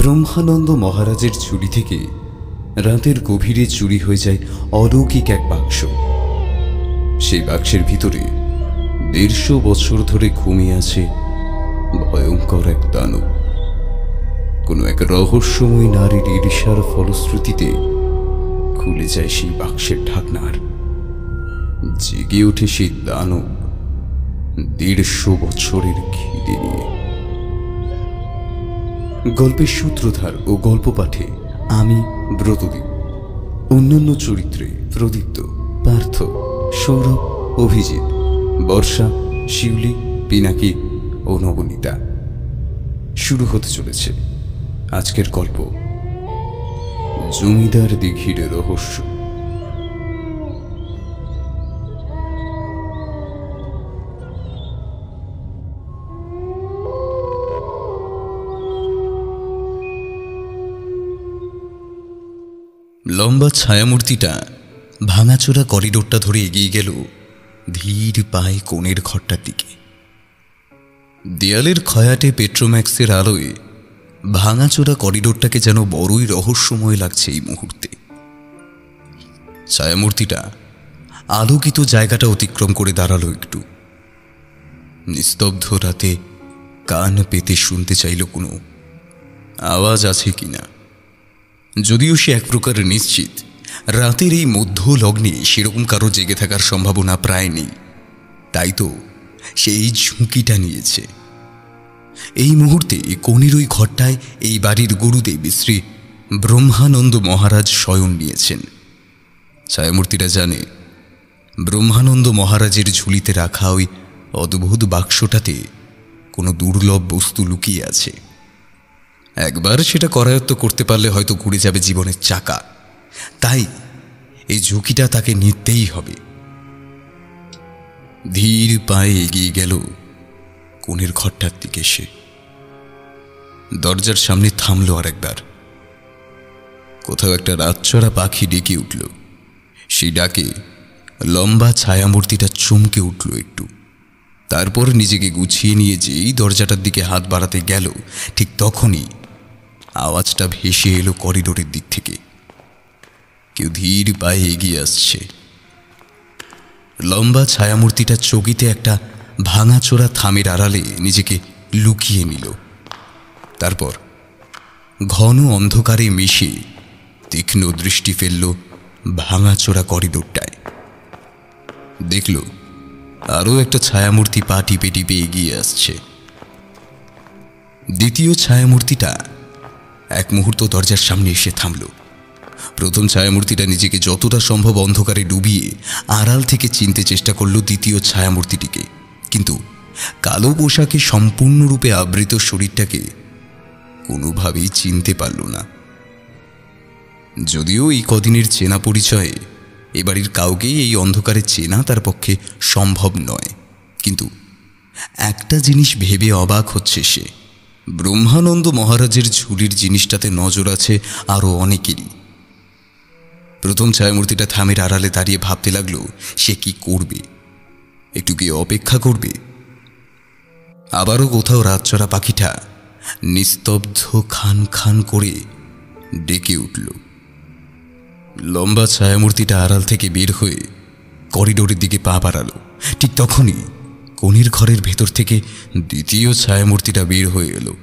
ব্রহ্মানন্দ মহারাজের ঝুলি থেকে রাতের গভীরে চুরি হয়ে যায় অলৌকিক এক বাক্স। সেই বাক্সের ভিতরে 150 বছর ধরে ঘুমিয়ে আছে ভয়ঙ্কর এক দানব। কোনো এক রহস্যময় নারীর ঈর্ষার ফলশ্রুতিতে খুলে যায় সেই বাক্সের ঢাকনার। জেগে ওঠে সেই দানব 150 বছরের খিদে নিয়ে। গল্পের সূত্রধার ও গল্প পাঠে আমি ব্রতদীপ, অন্যান্য চরিত্রে প্রদীপ্ত, পার্থ, সৌরভ, অভিজিৎ, বর্ষা, শিউলি, পিনাকি ও নবনীতা। শুরু হতে চলেছে আজকের গল্প জমিদার দিঘির রহস্য। লম্বা ছায়ামূর্তিটা ভাঙাচোরা করিডোরটা ধরে এগিয়ে গেল ধীর পায়ে কোণের ঘরটার দিকে। দেয়ালের খয়াটে পেট্রোম্যাক্সের আলোয় ভাঙাচোরা করিডোরটাকে যেন বড়ই রহস্যময় লাগছে এই মুহূর্তে। ছায়ামূর্তিটা আলোকিত জায়গাটা অতিক্রম করে দাঁড়ালো একটু। নিস্তব্ধ রাতে কান পেতে শুনতে চাইল কোনো আওয়াজ আছে কিনা। যদিও সে এক প্রকার নিশ্চিত রাতের এই মধ্য লগ্নে সেরকম কারো জেগে থাকার সম্ভাবনা প্রায় নেই, তাই তো সেই ঝুঁকিটা নিয়েছে। এই মুহূর্তে কোণের ওই ঘরটায় এই বাড়ির গুরুদেব শ্রী ব্রহ্মানন্দ মহারাজ শয়ন নিয়েছেন। ছায়ামূর্তিটা জানে ব্রহ্মানন্দ মহারাজের ঝুলিতে রাখা ওই অদ্ভুত বাক্সটাতে কোনো দুর্লভ বস্তু লুকিয়ে আছে। একবার সেটা করায়ত্ত করতে পারলে হয়তো ঘুরে যাবে জীবনের চাকা, তাই এই ঝুঁকিটা তাকে নিতেই হবে। ধীর পায়ে এগিয়ে গেল কোণের ঘরটার দিকে। সে দরজার সামনে থামল আরেকবার। কোথাও একটা রাতচরা পাখি ডেকে উঠল। সেই ডাকে লম্বা ছায়ামূর্তিটা চমকে উঠল একটু। তারপর নিজেকে গুছিয়ে নিয়ে যেই দরজাটার দিকে হাত বাড়াতে গেল, ঠিক তখনই আওয়াজটা ভেসে এলো করিডোরের দিক থেকে। কেউ ধীর পায়ে এগিয়ে আসছে। লম্বা ছায়ামূর্তিটা চকিতে একটা ভাঙাচোরা থামের আড়ালে নিজেকে লুকিয়ে নিল। তারপর ঘন অন্ধকারে মিশে তীক্ষ্ণ দৃষ্টি ফেলল ভাঙাচোরা করিডোরটায়। দেখল আরও একটা ছায়ামূর্তি পা টিপে টিপে এগিয়ে আসছে। দ্বিতীয় ছায়ামূর্তিটা এক মুহূর্ত দরজার সামনে এসে থামল। প্রথম ছায়ামূর্তিটা নিজেকে যতটা সম্ভব অন্ধকারে ডুবিয়ে আড়াল থেকে চিনতে চেষ্টা করল দ্বিতীয় ছায়ামূর্তিটিকে, কিন্তু কালো পোশাকে সম্পূর্ণরূপে আবৃত শরীরটাকে কোনোভাবেই চিনতে পারল না। যদিও এই কদিনের চেনা পরিচয়ে এ বাড়ির কাউকেই এই অন্ধকারে চেনা তার পক্ষে সম্ভব নয়, কিন্তু একটা জিনিস ভেবে অবাক হচ্ছে সে, ব্রহ্মানন্দ মহারাজের ঝুলির জিনিসটাতে নজর আছে আরও অনেকেরই। প্রথম ছায়ামূর্তিটা থামের আড়ালে দাঁড়িয়ে ভাবতে লাগলো সে কি করবে। একটু কি অপেক্ষা করবে? আবারও কোথাও রাতচরা পাখিটা নিস্তব্ধ খান খান করে ডেকে উঠল। লম্বা ছায়ামূর্তিটা আড়াল থেকে বের হয়ে করিডোরের দিকে পা বাড়ালো। ঠিক তখনই কোণের ঘরের ভেতর থেকে দ্বিতীয় ছায়ামূর্তিটা বের হয়ে এলো।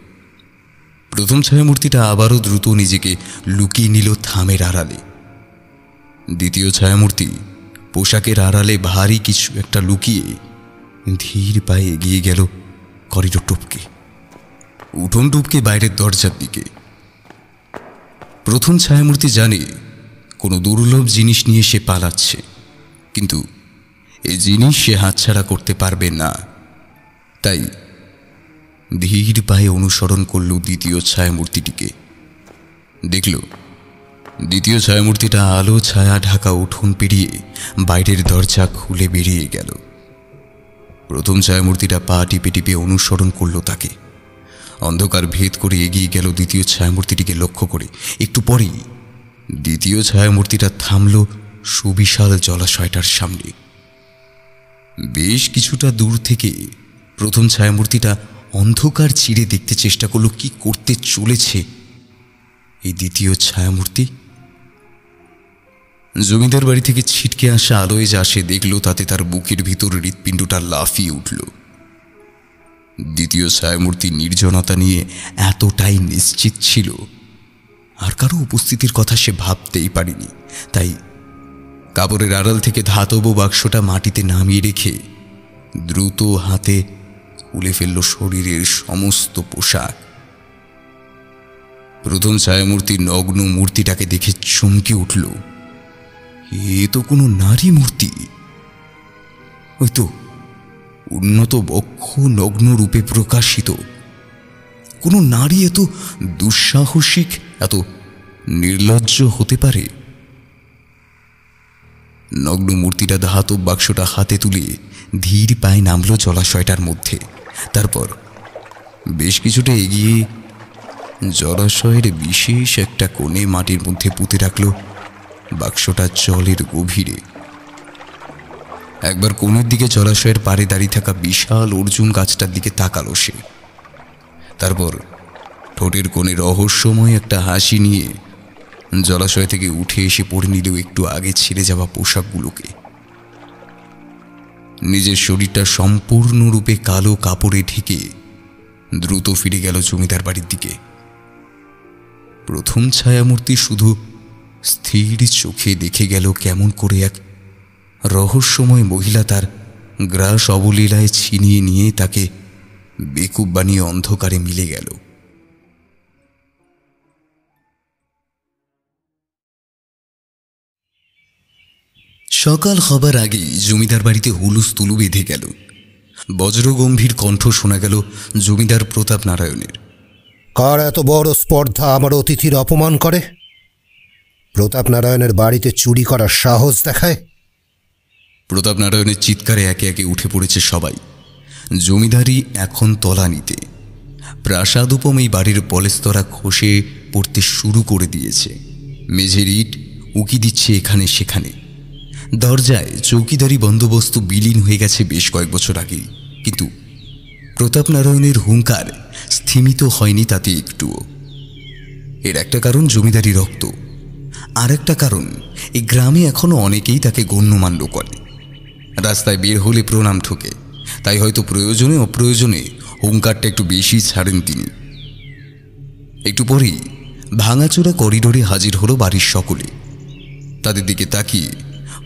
প্রথম ছায়ামূর্তিটা আবারও দ্রুত নিজেকে লুকিয়ে নিল থামের আড়ালে। দ্বিতীয় ছায়ামূর্তি পোশাকের আড়ালে ভারী কিছু একটা লুকিয়ে ধীর পায়ে এগিয়ে গেল করিডোর টপকে, উঠোন টপকে বাইরের দরজার দিকে। প্রথম ছায়ামূর্তি জানে কোনো দুর্লভ জিনিস নিয়ে সে পালাচ্ছে, কিন্তু এই জিনিস সে হাতছাড়া করতে পারবে না। তাই ধীর পায়ে অনুসরণ করল দ্বিতীয় ছায়ামূর্তিটিকে। দেখল দ্বিতীয় ছায়ামূর্তিটা আলো ছায়া ঢাকা উঠোন পেরিয়ে বাইরের দরজা খুলে বেরিয়ে গেল। প্রথম ছায়ামূর্তিটা পা টিপে টিপে অনুসরণ করল তাকে। অন্ধকার ভেদ করে এগিয়ে গেল দ্বিতীয় ছায়ামূর্তিটিকে লক্ষ্য করে। একটু পরেই দ্বিতীয় ছায়ামূর্তিটা থামল সুবিশাল জলাশয়টার সামনে। বেশ কিছুটা দূর থেকে প্রথম ছায়ামূর্তিটা অন্ধকার চিরে দেখতে চেষ্টা করল কি করতে চলেছে এই দ্বিতীয় ছায়ামূর্তি? জমিদার বাড়ি থেকে ছিটকে আসা আলোয় যা সে দেখল তাতে তার বুকের ভিতর হৃৎপিণ্ডটা লাফিয়ে উঠল। দ্বিতীয় ছায়ামূর্তি নির্জনতা নিয়ে এতটাই নিশ্চিত ছিল, আর কারো উপস্থিতির কথা সে ভাবতেই পারেনি। তাই কাপড়ের আড়াল থেকে ধাতব বাক্সটা মাটিতে নামিয়ে রেখে দ্রুত হাতে তুলে ফেলল শরীরের সমস্ত পোশাক। প্রথম ছায়ামূর্তির নগ্ন মূর্তিটাকে দেখে চমকে উঠল। এ তো কোনো নারী মূর্তি। ওই তো উন্নত বক্ষ নগ্ন রূপে প্রকাশিত। কোনো নারী এত দুঃসাহসিক, এত নির্লজ্জ হতে পারে? নগ্ন মূর্তিটা ধাতব বাক্সটা হাতে তুলে ধীর পায়ে নামল জলাশয়টার মধ্যে। তারপর বেশ কিছুটা এগিয়ে জলাশয়ের বিশেষ একটা কোণে মাটির মধ্যে পুঁতে রাখল বাক্সটা জলের গভীরে। একবার কোণের দিকে জলাশয়ের পাড়ে দাঁড়িয়ে থাকা বিশাল অর্জুন গাছটার দিকে তাকালো সে। তারপর ঠোঁটের কোণে রহস্যময় একটা হাসি নিয়ে জলাশয় থেকে উঠে এসে পড়ে নিল একটু আগে ছিঁড়ে যাওয়া পোশাকগুলোকে। নিজের শরীরটা সম্পূর্ণরূপে কালো কাপড়ে ঢেকে দ্রুত ফিরে গেল জমিদার বাড়ির দিকে। প্রথম ছায়ামূর্তি শুধু স্থির চোখে দেখে গেল কেমন করে এক রহস্যময় মহিলা তার গ্রাস অবলীলায় ছিনিয়ে নিয়ে তাকে বেকুব বানিয়ে অন্ধকারে মিলে গেল। সকাল হবার আগেই জমিদার বাড়িতে হুলুস্থুলু বেঁধে গেল। বজ্রগম্ভীর কণ্ঠ শোনা গেল জমিদার প্রতাপ নারায়ণের। কার এত বড় স্পর্ধা আমার অতিথির অপমান করে? প্রতাপ নারায়ণের বাড়িতে চুরি করার সাহস দেখায়? প্রতাপ নারায়ণের চিৎকারে একে একে উঠে পড়েছে সবাই। জমিদারি এখন তলানিতে। প্রাসাদোপম এই বাড়ির পলেস্তরা খসে পড়তে শুরু করে দিয়েছে। মেঝের ইট উকি দিচ্ছে এখানে সেখানে। দরজায় চৌকিদারি বন্দোবস্ত বিলীন হয়ে গেছে বেশ কয়েক বছর আগেই। কিন্তু প্রতাপ নারায়ণের হুঙ্কার স্থিমিত হয়নি তাতে একটুও। এর একটা কারণ জমিদারি রক্ত, আর একটা কারণ এই গ্রামে এখনো অনেকেই তাকে গণ্যমান্য করে। রাস্তায় বের হলে প্রণাম ঠোকে। তাই হয়তো প্রয়োজনে অপ্রয়োজনে হুঙ্কারটা একটু বেশি ছাড়েন তিনি। একটু পরেই ভাঙাচোরা করিডোরে হাজির হলো বাড়ির সকলে। তাদের দিকে তাকিয়ে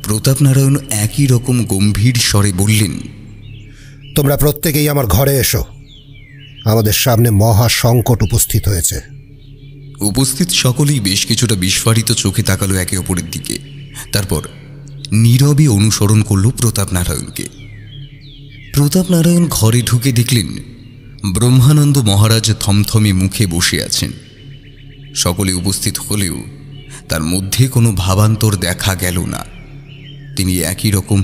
প্রতাপ নারায়ণ একই রকম গম্ভীর স্বরে বললেন, তোমরা প্রত্যেকেই আমার ঘরে এসো। আমাদের সামনে মহা সংকট উপস্থিত হয়েছে। উপস্থিত সকলেই বেশ কিছুটা বিস্ফারিত চোখে তাকালো একে অপরের দিকে। তারপর নীরবে অনুসরণ করল প্রতাপ নারায়ণকে। প্রতাপ নারায়ণ ঘরে ঢুকে দেখলেন ব্রহ্মানন্দ মহারাজ থমথমে মুখে বসে আছেন। সকলে উপস্থিত হলেও তার মধ্যে কোনো ভাবান্তর দেখা গেল না। তিনি একই রকম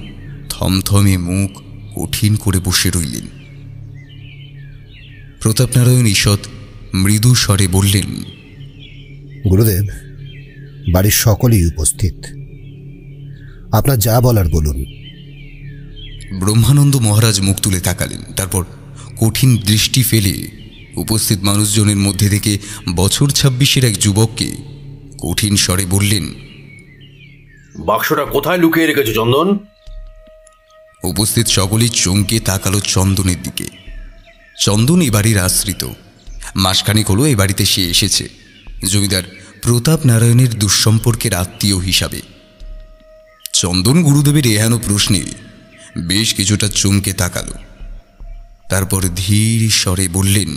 থমথমে মুখ কঠিন করে বসে রইলেন। প্রতাপ নারায়ণ ঈষৎ মৃদু স্বরে বললেন, গুরুদেব, বাড়ির সকলেই উপস্থিত। আপনার যা বলার বলুন। ব্রহ্মানন্দ মহারাজ মুখ তুলে তাকালেন। তারপর কঠিন দৃষ্টি ফেলে উপস্থিত মানুষজনের মধ্যে থেকে বছর 26-এর এক যুবককে কঠিন স্বরে বললেন, বাক্সটা কোথায় লুকিয়ে রেখেছো চন্দন? উপস্থিত সকলেই চমকে তাকালো চন্দনের দিকে। চন্দন এ বাড়ির আশ্রিত। মাসখানেক হলো এ বাড়িতে সে এসেছে জমিদার প্রতাপ নারায়ণের দুঃসম্পর্কের আত্মীয় হিসাবে। চন্দন গুরুদেবের এহেন প্রশ্নে বেশ কিছুটা চমকে তাকালো। তারপর ধীর স্বরে বললেন,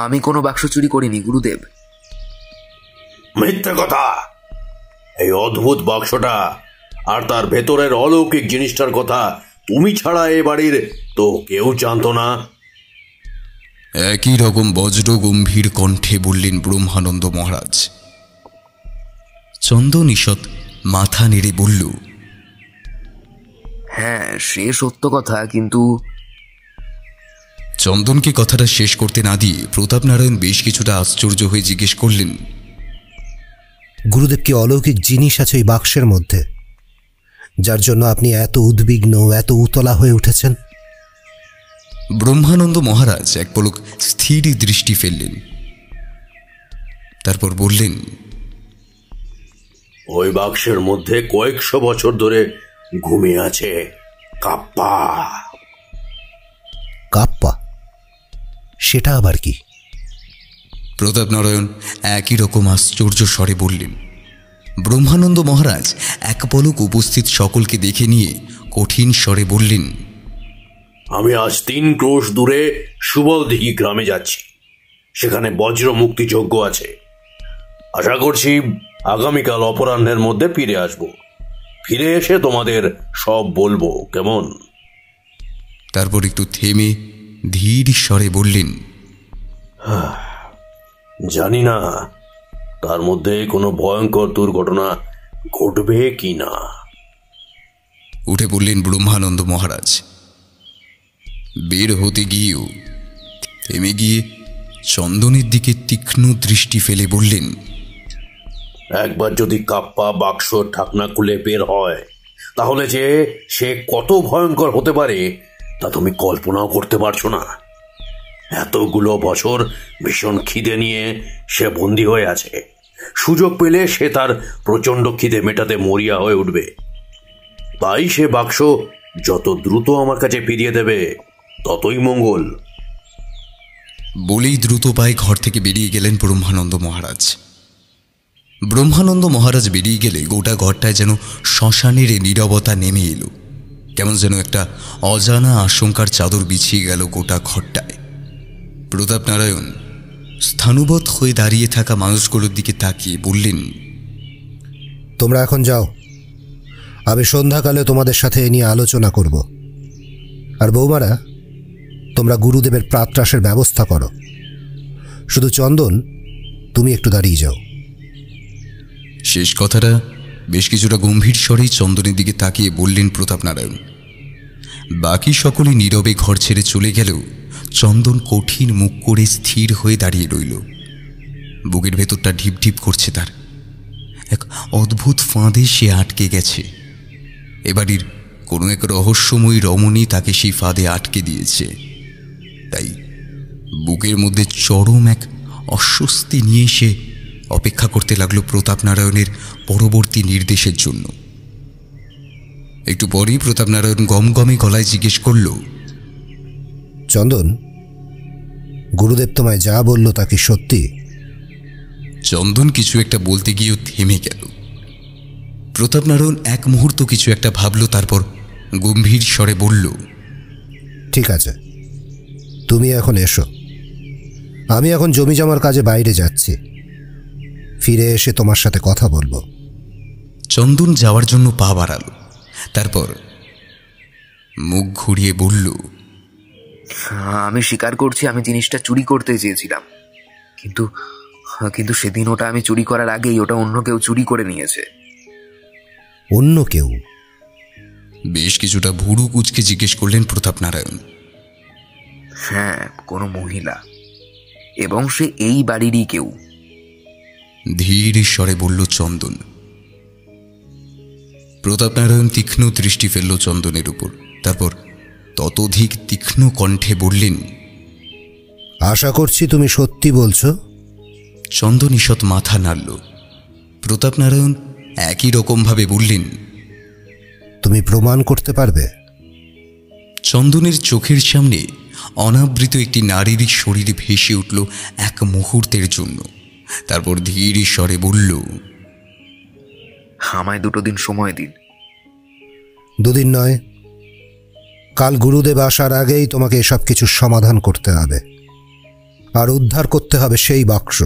আমি কোনো বাক্স চুরি করিনি গুরুদেব। মিথ্যে কথা! এই অদ্ভুত বাক্সটা আর তার ভেতরের অলৌকিক জিনিসটার কথা তুমি ছাড়া এ বাড়ির তো কেউ জানতো না। একই রকম বজ্র গম্ভীর কণ্ঠে বললেন ব্রহ্মানন্দ মহারাজ। চন্দন ঈষৎ মাথা নেড়ে বলল, হ্যাঁ, সে সত্য কথা, কিন্তু চন্দনকে কথাটা শেষ করতে না দিয়ে প্রতাপ নারায়ণ বেশ কিছুটা আশ্চর্য হয়ে জিজ্ঞেস করলেন, গুরুদেব, কি অলৌকিক জিনিস আছে এই বাক্সের মধ্যে, যার জন্য আপনি এত উদ্বিগ্ন, এত উতলা হয়ে উঠেছেন? ব্রহ্মানন্দ মহারাজ এক পলক স্থির দৃষ্টি ফেললেন। তারপর বললেন, ওই বাক্সের মধ্যে কয়েকশো বছর ধরে ঘুমিয়ে আছে কাপ্পা। কাপ্পা? সেটা আবার কি? প্রতাপনারায়ণ একই রকম আশ্চর্য স্বরে বললেন। ব্রহ্মানন্দ মহারাজ এক পলক উপস্থিত সকলকে দেখে নিয়ে কঠিন স্বরে বললেন, আমি আজ 3 ক্রোশ দূরে সুবলদিঘি গ্রামে যাচ্ছি। সেখানে বজ্র মুক্তি যজ্ঞ আছে। আশা করছি আগামীকাল অপরাহ্নের মধ্যে ফিরে আসব। ফিরে এসে তোমাদের সব বলবো, কেমন? তারপর একটু থেমে ধীর স্বরে বললেন, জানি না তার মধ্যে কোনো ভয়ঙ্কর দুর্ঘটনা ঘটবে কি না। উঠে পড়লেন ব্রহ্মানন্দ মহারাজ। বের হতে গিয়েও থেমে গিয়ে চন্দনের দিকে তীক্ষ্ণ দৃষ্টি ফেলে বললেন, একবার যদি কাপ্পা বাক্স ঢাকনা খুলে বের হয়, তাহলে যে সে কত ভয়ঙ্কর হতে পারে তা তুমি কল্পনাও করতে পারছো না। এতগুলো বছর ভীষণ খিদে নিয়ে সে বন্দী হয়ে আছে। সুযোগ পেলে সে তার প্রচণ্ড খিদে মেটাতে মরিয়া হয়ে উঠবে। তাই সে বাক্স যত দ্রুত আমার কাছে ফিরিয়ে দেবে ততই মঙ্গল। বলেই দ্রুত পায়ে ঘর থেকে বেরিয়ে গেলেন ব্রহ্মানন্দ মহারাজ। ব্রহ্মানন্দ মহারাজ বেরিয়ে গেলে গোটা ঘরটায় যেন শ্মশানের নীরবতা নেমে এলো। কেমন যেন একটা অজানা আশঙ্কার চাদর বিছিয়ে গেল গোটা ঘরটায়। প্রতাপনারায়ণ স্থাণুবৎ হয়ে দাঁড়িয়ে থাকা মানুষগুলোর দিকে তাকিয়ে বললেন, তোমরা এখন যাও। আমি সন্ধ্যাকালে তোমাদের সাথে এ নিয়ে আলোচনা করব। আর বৌমারা, তোমরা গুরুদেবের প্রাতরাশের ব্যবস্থা করো। শুধু চন্দন, তুমি একটু দাঁড়িয়ে যাও। শেষ কথাটা বেশ কিছুটা গম্ভীর স্বরেই চন্দনের দিকে তাকিয়ে বললেন প্রতাপনারায়ণ। বাকি সকলে নীরবে ঘর ছেড়ে চলে গেলেও চন্দন কঠিন মুখ করে স্থির হয়ে দাঁড়িয়ে রইল। বুকের ভেতরটা ঢিপ ঢিপ করছে তার। এক অদ্ভুত ফাঁদে সে আটকে গেছে। এবাড়ির কোনো এক রহস্যময়ী রমণী তাকে সেই ফাঁদে আটকে দিয়েছে। তাই বুকের মধ্যে চরম এক অস্বস্তি নিয়ে সে অপেক্ষা করতে লাগলো প্রতাপনারায়ণের পরবর্তী নির্দেশের জন্য। একটু পরেই প্রতাপনারায়ণ গমগমে গলায় জিজ্ঞেস করল, চন্দন, গুরুদেব তোমায় যা বলল তা কি সত্যি? চন্দন কিছু একটা বলতে গিয়েও থেমে গেল। প্রতাপনারায়ণ এক মুহূর্ত কিছু একটা ভাবল, তারপর গম্ভীর স্বরে বলল, ঠিক আছে, তুমি এখন এসো। আমি এখন জমি জমার কাজে বাইরে যাচ্ছি। ফিরে এসে তোমার সাথে কথা বলবো। চন্দন যাওয়ার জন্য পা বাড়াল। তারপর মুখ ঘুরিয়ে বলল, আমি স্বীকার করছি আমি জিনিসটা চুরি করতে চেয়েছিলাম, কিন্তু সেদিন ওটা আমি চুরি করার আগেই ওটা অন্য কেউ চুরি করে নিয়েছে। অন্য কেউ? বেশ কিছুটা ভুরু কুচকে জিজ্ঞেস করলেন প্রতাপনারায়ণ। হ্যাঁ, কোনো মহিলা, এবং সে এই বাড়িরই কেউ। ধীর স্বরে বলল চন্দন। প্রতাপনারায়ণ তীক্ষ্ণ দৃষ্টি ফেলল চন্দনের উপর। তারপর ততোধিক তীক্ষ্ণ কণ্ঠে বললেন, আশা করছি তুমি সত্যি বলছো? চন্দন ঈষৎ মাথা নাড়ল। প্রতাপনারায়ণ একই রকমভাবে বললেন, তুমি প্রমাণ করতে পারবে? চন্দনের চোখের সামনে অনাবৃত একটি নারীর শরীর ভেসে উঠল এক মুহূর্তের জন্য। তারপর ধীর স্বরে বলল, আমায় 2 দিন সময় দিন। 2 দিন নয়, কাল গুরুদেব আসার আগেই তোমাকে এসব কিছুর সমাধান করতে হবে, আর উদ্ধার করতে হবে সেই বাক্স।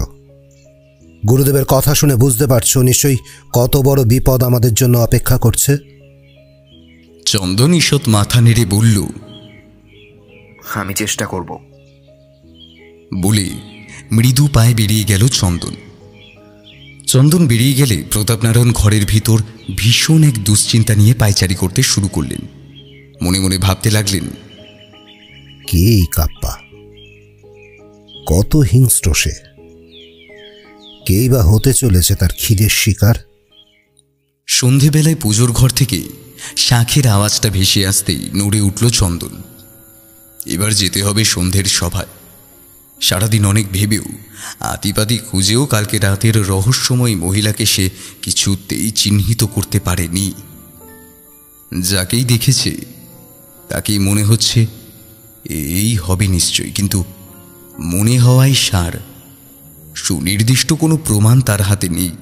গুরুদেবের কথা শুনে বুঝতে পারছো নিশ্চয়ই কত বড় বিপদ আমাদের জন্য অপেক্ষা করছে। চন্দন ঈষৎ মাথা নেড়ে বলল, আমি চেষ্টা করব। বলে মৃদু পায়ে বেরিয়ে গেল চন্দন। চন্দন বেরিয়ে গেলে প্রতাপনারায়ণ ঘরের ভিতর ভীষণ এক দুশ্চিন্তা নিয়ে পায়চারি করতে শুরু করলেন। মনে মনে ভাবতে লাগলেন, কে এই কাপ্পা? কত হিংস্র সে! কেই বা হতে চলেছে তার খিদের শিকার? সন্ধেবেলায় পুজোর ঘর থেকে শাঁখের আওয়াজটা ভেসে আসতেই নড়ে উঠল চন্দন। এবার যেতে হবে সন্ধ্যের সভায়। সারাদিন অনেক ভেবেও আতিপাতি খুঁজেও কালকে রাতের রহস্যময় মহিলাকে সে কিছুতেই চিহ্নিত করতে পারেনি। যাকেই দেখেছে তাকেই মনে হচ্ছে এই হবে নিশ্চয়ই, কিন্তু মনে হওয়াই সার, সুনির্দিষ্ট কোনো প্রমাণ তার হাতে নেই।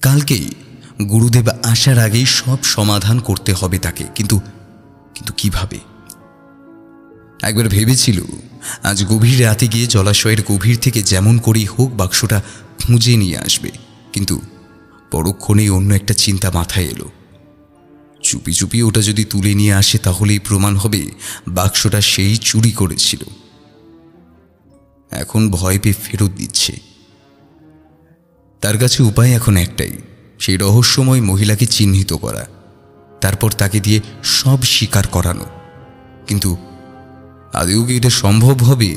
কালকে গুরুদেব আসার আগেই সব সমাধান করতে হবে তাকে, কিন্তু কিভাবে? একবার ভেবেছিল আজ গভীর রাতে গিয়ে জলাশয়ের গভীর থেকে যেমন করেই হোক বাক্সটা খুঁজে নিয়ে আসবে, কিন্তু পরক্ষণেই অন্য একটা চিন্তা মাথায় এলো। চুপি চুপি ওটা যদি তুলে নিয়ে আসে তাহলেই প্রমাণ হবে বাক্সটা সেই চুরি করেছিল। এখন ভয় পেয়ে ফেরত দিচ্ছে। তার কাছে উপায় এখন একটাই, সেই রহস্যময় মহিলাকে চিহ্নিত করা, তারপর তাকে দিয়ে সব স্বীকার করানো। কিন্তু আদৌ কি এটা সম্ভব হবে?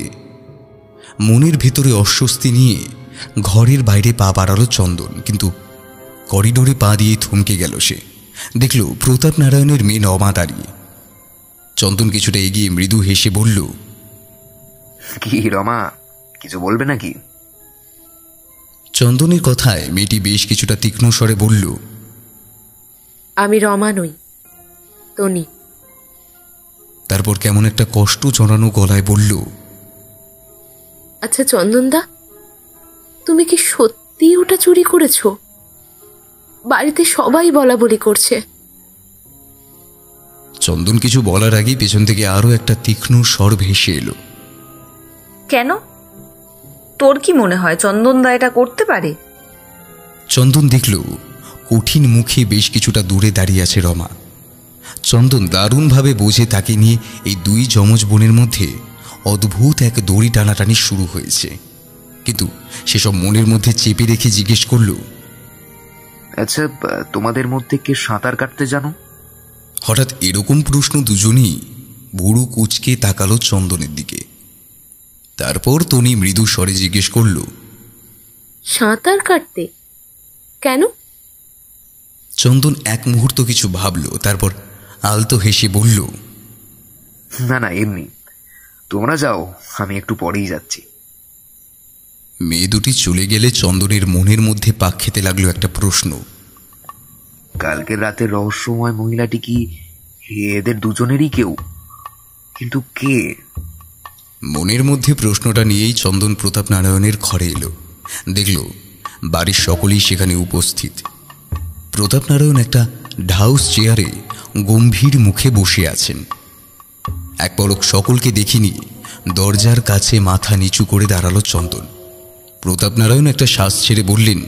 মনের ভেতরে অস্বস্তি নিয়ে ঘরের বাইরে পা বাড়ালো চন্দন, কিন্তু করিডোরে পা দিয়ে থমকে গেল সে। দেখল প্রতাপ নারায়ণের মেয়ে রমা দাঁড়িয়ে। চন্দন কিছুটা এগিয়ে মৃদু হেসে বলল, কি রমা, কিছু বলবে নাকি? চন্দনের কথায় মেয়েটি বেশ কিছুটা তীক্ষ্ণ স্বরে বলল, আমি রমা নই, তনি। তারপর কেমন একটা কষ্ট জড়ানো গলায় বলল, আচ্ছা চন্দনদা, তুমি কি সত্যি ওটা চুরি করেছো? বাড়িতে সবাই বলা বলি করছে। চন্দন কিছু বলার আগেই পেছন থেকে আরো একটা তীক্ষ্ণ স্বর ভেসে এলো। কেন? তোর কি মনে হয় চন্দনদা এটা করতে পারে? চন্দন দেখল কঠিন মুখে বেশ কিছুটা দূরে দাঁড়িয়ে আছে রমা। চন্দন দারুণভাবে বোঝে তাকে নিয়ে এই দুই যমজ বোনের মধ্যে অদ্ভুত এক দড়ি টানাটানি শুরু হয়েছে, কিন্তু সেসব মনের মধ্যে চেপে রেখে জিজ্ঞেস করল, আচ্ছা, তোমাদের মধ্যে কে সাঁতার কাটতে জানো? হঠাৎ এরকম প্রশ্ন দুজনই ভুরু কুচকে তাকালো চন্দনের দিকে। তারপর তনি মৃদু স্বরে জিজ্ঞেস করল, সাঁতার কাটতে কেন? চন্দন এক মুহূর্ত কিছু ভাবল, তারপর আলতো হেসে বলল, না না, এমনি। তোমরা যাও, আমি একটু পরেই যাচ্ছি। মেয়ে দুটি চলে গেলে চন্দনের মনের মধ্যে পাক খেতে লাগলো একটা প্রশ্ন। কালকের রাতের রহস্যময় মহিলাটি কি এদের দুজনেরই কেউ? কিন্তু কে? মনের মধ্যে প্রশ্নটা নিয়েই চন্দন প্রতাপ নারায়ণের ঘরে এলো। দেখল বাড়ির সকলেই সেখানে উপস্থিত। প্রতাপ নারায়ণ একটা ঢাউস চেয়ারে গম্ভীর মুখে বসে আছেন। এক পলক সকলকে দেখিনি দরজার কাছে মাথা নিচু করে দাঁড়ালো চন্দন। প্রতাপ নারায়ণ একটা শ্বাস ছেড়ে বললেন,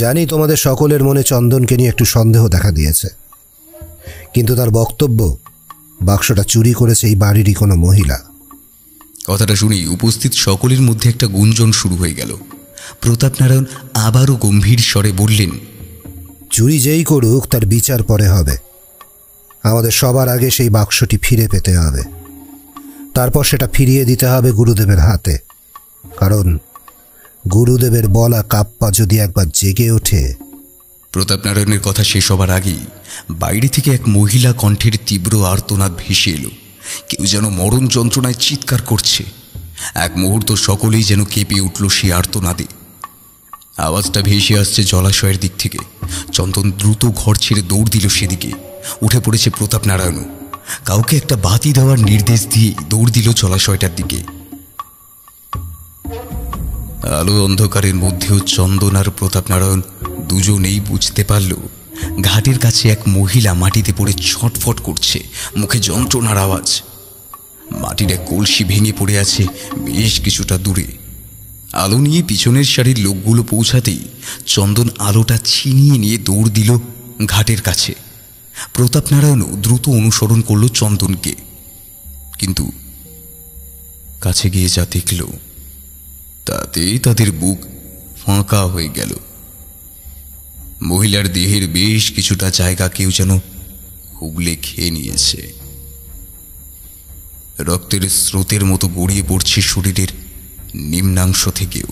জানি তোমাদের সকলের মনে চন্দনকে নিয়ে একটু সন্দেহ দেখা দিয়েছে, কিন্তু তার বক্তব্য বাক্সটা চুরি করেছে এই বাড়িরই কোনো মহিলা। কথাটা শুনেই উপস্থিত সকলের মধ্যে একটা গুঞ্জন শুরু হয়ে গেল। প্রতাপ নারায়ণ আবারও গম্ভীর স্বরে বললেন, চুরি যেই করুক তার বিচার পরে হবে। আমাদের সবার আগে সেই বাক্সটি ফিরে পেতে হবে, তারপর সেটা ফিরিয়ে দিতে হবে গুরুদেবের হাতে। কারণ গুরুদেবের বলা কাপ্পা যদি একবার জেগে ওঠে। প্রতাপ নারায়ণের কথা শেষ হবার আগেই বাইরে থেকে এক মহিলা কণ্ঠের তীব্র আর্তনাদ ভেসে এলো। কেউ যেন মরণ যন্ত্রণায় চিৎকার করছে। এক মুহূর্ত সকলেই যেন কেঁপে উঠল সেই আর্তনাদে। আওয়াজটা ভেসে আসছে জলাশয়ের দিক থেকে। চন্দন দ্রুত ঘর ছেড়ে দৌড় দিল সেদিকে। উঠে পড়েছে প্রতাপ নারায়ণও। কাউকে একটা বাতি দেওয়ার নির্দেশ দিয়ে দৌড় দিল জলাশয়টার দিকে। আলো অন্ধকারের মধ্যেও চন্দন আর প্রতাপ নারায়ণ দুজনেই বুঝতে পারল ঘাটের কাছে এক মহিলা মাটিতে পড়ে ছটফট করছে, মুখে যন্ত্রণার আওয়াজ। মাটির এক কলসি ভেঙে পড়ে আছে বেশ কিছুটা দূরে। আলো নিয়ে পিছনের সারির লোকগুলো পৌঁছাতেই চন্দন আলোটা ছিনিয়ে নিয়ে দৌড় দিল ঘাটের কাছে। প্রতাপ নারায়ণও দ্রুত অনুসরণ করল চন্দনকে, কিন্তু কাছে গিয়ে যা দেখল তাতেই তাদের বুক ফাঁকা হয়ে গেল। মহিলার দেহের বেশ কিছুটা জায়গা কেউ যেন হুগলে খেয়ে নিয়েছে। রক্তের স্রোতের মতো গড়িয়ে পড়ছে শরীরের নিম্নাংশ থেকেও।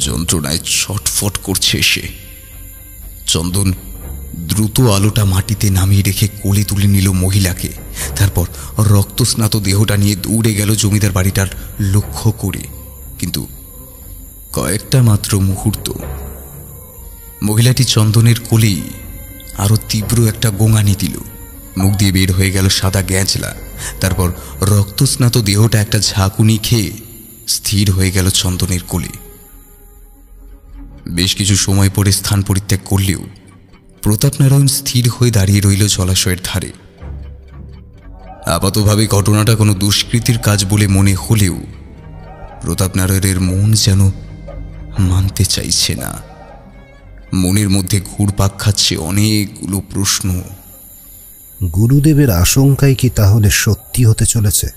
যন্ত্রণায় ছটফট করছে সে। চন্দন দ্রুত আলোটা মাটিতে নামিয়ে রেখে কোলে তুলে নিল মহিলাকে। তারপর রক্তস্নাত দেহটা নিয়ে দৌড়ে গেল জমিদার বাড়িটার লক্ষ্য করে। কিন্তু কয়েকটা মাত্র মুহূর্ত, মহিলাটি চন্দনের কোলেই আরো তীব্র একটা গোঙানি দিল। মুখ দিয়ে বের হয়ে গেল সাদা গ্যাঁজলা। তারপর রক্তস্নাত দেহটা একটা ঝাঁকুনি খেয়ে স্থির হয়ে গেল চন্দনের কোলে। বেশ কিছু সময় পরে স্থান পরিত্যাগ করলেও প্রতাপনারায়ণ স্থির হয়ে দাঁড়িয়ে রইল জলাশয়ের ধারে। আপাতভাবে ঘটনাটা কোনো দুষ্কৃতির কাজ বলে মনে হলেও প্রতাপনারায়ণের মন যেন মানতে চাইছে না। মনের মধ্যে ঘুরপাক খাচ্ছে অনেকগুলো প্রশ্ন। গুরুদেবের আশঙ্কাই কি তাহলে সত্যি হতে চলেছে?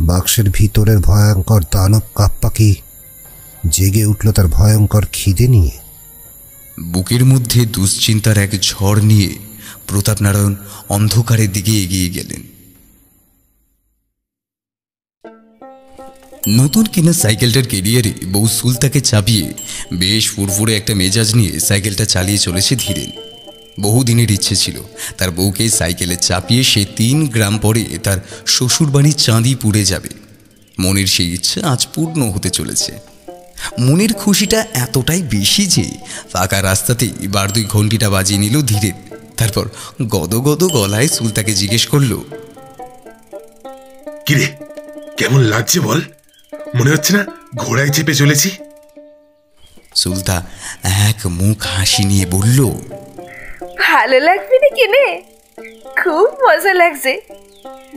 বাক্সের ভিতরের ভয়ঙ্কর দানব কাপ্পা কি জেগে উঠল তার ভয়ঙ্কর খিদে নিয়ে? বুকের মধ্যে দুশ্চিন্তার এক ঝড় নিয়ে প্রতাপনারায়ণ অন্ধকারের দিকে এগিয়ে গেলেন। নতুন কিনা সাইকেলটার কেরিয়ারে বউ সুলতাকে চাপিয়ে বেশ ফুরফুরে একটা মেজাজ নিয়ে সাইকেলটা চালিয়ে চলেছে ধীরেন। বহুদিনের ইচ্ছে ছিল তার বউকে সাইকেলে চাপিয়ে সে 3 গ্রাম পরে তার শ্বশুরবাড়ির চাঁদিপুরে যাবে। মনের সেই ইচ্ছা আজ পূর্ণ হতে চলেছে। মনের খুশিটা এতটাই বেশি যে ফাঁকা রাস্তাতেই 12 ঘন্টিটা বাজিয়ে নিল ধীরেন। তারপর গদগদ গলায় সুলতাকে জিজ্ঞেস করল, কিরে, কেমন লাগছে বল? মনে হচ্ছে না ঘোড়ায় চেপে চলেছি? সুলতা এক মুখ হাসি নিয়ে বলল, ভালো লাগবে না কেনে? খুব মজা লাগছে,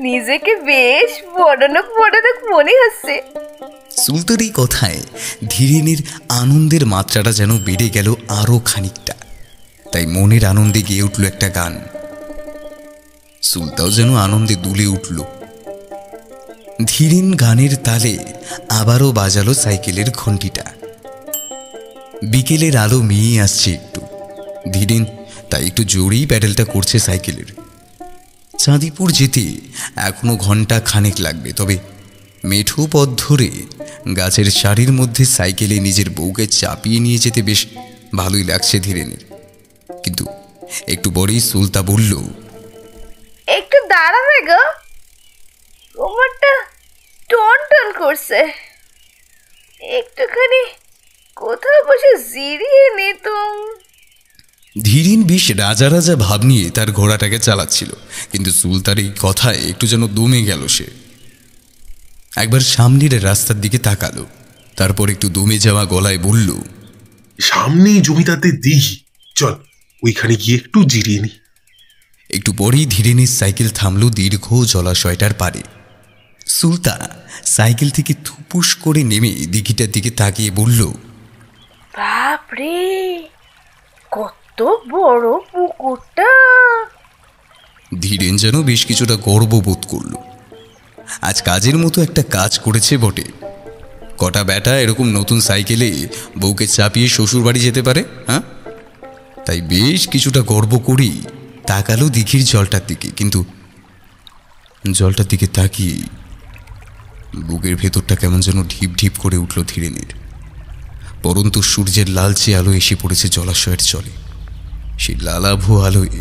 নিজেকে বেশ বড়লোক মনে হচ্ছে। সুলতার এই কথায় ধীরেনের আনন্দের মাত্রাটা যেন বেড়ে গেল আরো খানিকটা। তাই মনের আনন্দে গেয়ে উঠল একটা গান। সুলতাও যেন আনন্দে দুলে উঠল। ধীরেন গানের তালে আবারও বাজালো সাইকেলের ঘন্টিটা। বিকেলের আলো মিয়ে আসছে একটু। ধীরেন তাই একটু জোরেই প্যাডেলটা করছে সাইকেলের। চাঁদিপুর যেতে এখনো ঘন্টা খানেক লাগবে। তবে মেঠো পথ ধরে গাছের সারির মধ্যে সাইকেলে নিজের বউকে চাপিয়ে নিয়ে যেতে বেশ ভালোই লাগছে ধীরেনের। কিন্তু একটু পরেই সুলতা বলল, একটু দাঁড়াবে গো, কোমরটা টন করছে, একটুখানি কোথাও বসে জিরিয়ে নিতুম। ধীরেন বেশ রাজা রাজা ভাব নিয়ে তার ঘোড়াটাকে চালাচ্ছিল। কিন্তু সুলতার এই কথায় একটু যেন দমে গেল সে। একবার সামনের রাস্তার দিকে তাকালো, তারপর একটু দমে যাওয়া গলায় বলল, সামনেই জমিদারদের দিঘি, চল ওইখানে গিয়ে একটু জিরিয়ে নি। একটু পরেই ধীরেনের সাইকেল থামল দীর্ঘ জলাশয়টার পারে। সুলতা সাইকেল থেকে থুপুস করে নেমে দিঘিটার দিকে তাকিয়ে বলল, বাপরে, কত বড় পুকুরটা! ধীরেন যেন বেশ কিছুটা গর্ববোধ করল। আজ কাজের মতো একটা কাজ করেছে বটে। কটা বেটা এরকম নতুন সাইকেলে বউকে চাপিয়ে শ্বশুর বাড়ি যেতে পারে? হ্যাঁ, তাই বেশ কিছুটা গর্ব করেই তাকালো দিঘির জলটার দিকে। কিন্তু জলটার দিকে তাকিয়ে বুকের ভেতরটা কেমন যেন ঢিপ ঢিপ করে উঠল ধীরেনের। পরন্ত সূর্যের লালচে আলো এসে পড়েছে জলাশয়ের জলে। সেই লালাভো আলোয়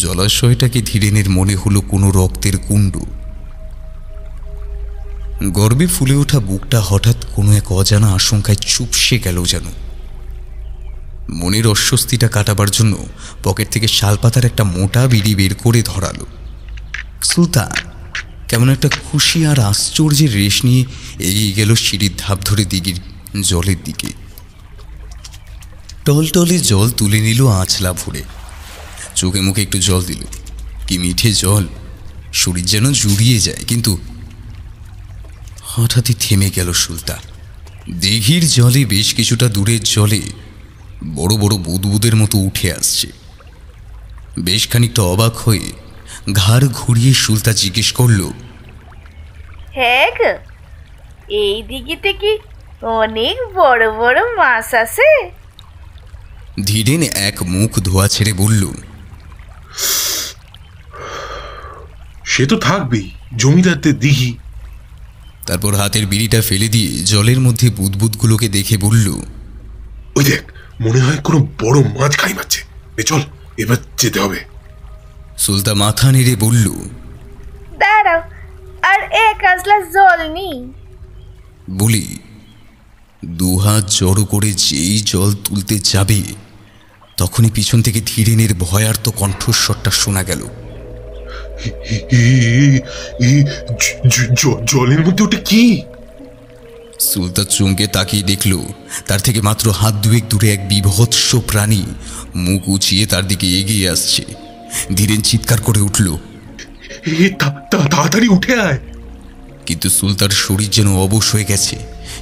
জলাশয়টাকে ধীরেনের মনে হলো কোনো রক্তের কুণ্ড। গর্বে ফুলে ওঠা বুকটা হঠাৎ কোনো এক অজানা আশঙ্কায় চুপসে গেল যেন। মনের অস্বস্তিটা কাটাবার জন্য পকেট থেকে শালপাতার একটা মোটা বিড়ি বের করে ধরালো। সুলতান কেমন একটা খুশি আর আশ্চর্যের রেশ নিয়ে এগিয়ে গেল সিঁড়ির ধাপ ধরে দিঘির জলের দিকে। টলটলে জল তুলে নিল আঁচলা ভরে, চোখে মুখে একটু জল দিল। কি মিঠে জল, শরীর যেন জুড়িয়ে যায়। কিন্তু হঠাৎই থেমে গেল সুলতা। দিঘির জলে বেশ কিছুটা দূরের জলে বড় বড় বুদবুদের মতো উঠে আসছে। বেশ খানিকটা অবাক হয়ে ঘাড় ঘুরিয়ে সুলতা জিজ্ঞেস করল, হ্যাঁ গো, এই দিঘিতে কি অনেক বড় বড় মাছ আছে? ধীরেন এক মুখ ধোয়া ছেড়ে বলল, সে তো থাকবেই, জমিদারদের দিঘি। তারপর হাতের বিড়িটা ফেলে দিয়ে জলের মধ্যে বুদবুদগুলোকে দেখে বলল, ওই দেখ, মনে হয় কোনো বড় মাছ খাই মারছে। চল, এবার যেতে হবে। সুলতা মাথা নেড়ে বলল, দাঁড়াও, আর এক গ্লাস জল নি। বলি দুহাত জড়ো করে যেই জল তুলতে যাবে তখনই পিছন থেকে ধীরেনের ভয়ার্ত কণ্ঠস্বরটা শোনা গেল। জলের মধ্যে ওটা কি? সুলতান চমকে তাকিয়ে দেখল তার থেকে মাত্র হাত দুয়েক দূরে এক বিভৎস প্রাণী মুখ উঁচিয়ে তার দিকে এগিয়ে আসছে। ধীরেন চিৎকার করে উঠল, তাড়াতাড়ি উঠে আয়। কিন্তু সুলতার শরীর যেন অবশ হয়ে গেছে,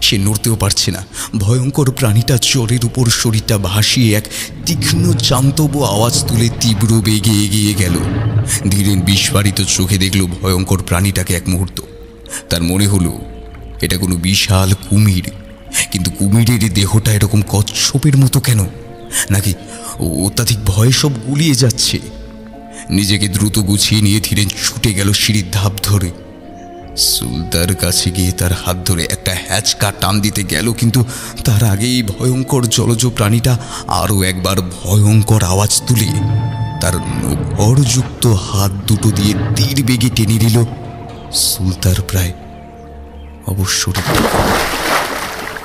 সে নড়তেও পারছে না। ভয়ঙ্কর প্রাণীটা জলের উপর শরীরটা ভাসিয়ে এক তীক্ষ্ণ জান্তব আওয়াজ তুলে তীব্র বেগে এগিয়ে গেল। ধীরেন বিস্ফারিত চোখে দেখল ভয়ঙ্কর প্রাণীটাকে এক মুহূর্ত। তার মনে হলো এটা কোনো বিশাল কুমির, কিন্তু কুমিরের দেহটা এরকম কচ্ছপের মতো কেন? নাকি অত্যাধিক ভয়ে সব গুলিয়ে যাচ্ছে? নিজেকে দ্রুত গুছিয়ে নিয়ে ধীরেন ছুটে গেল সিঁড়ির ধাপ ধরে। সুলতার কাছে গিয়ে তার হাত ধরে একটা হ্যাচকা টান দিতে গেল, কিন্তু তার আগেই ভয়ঙ্কর জলজ প্রাণীটা আরও একবার ভয়ঙ্কর আওয়াজ তুলে তার নখরযুক্ত হাত দুটো দিয়ে তীর বেগে টেনে নিল সুলতার প্রায় অবশ্যই।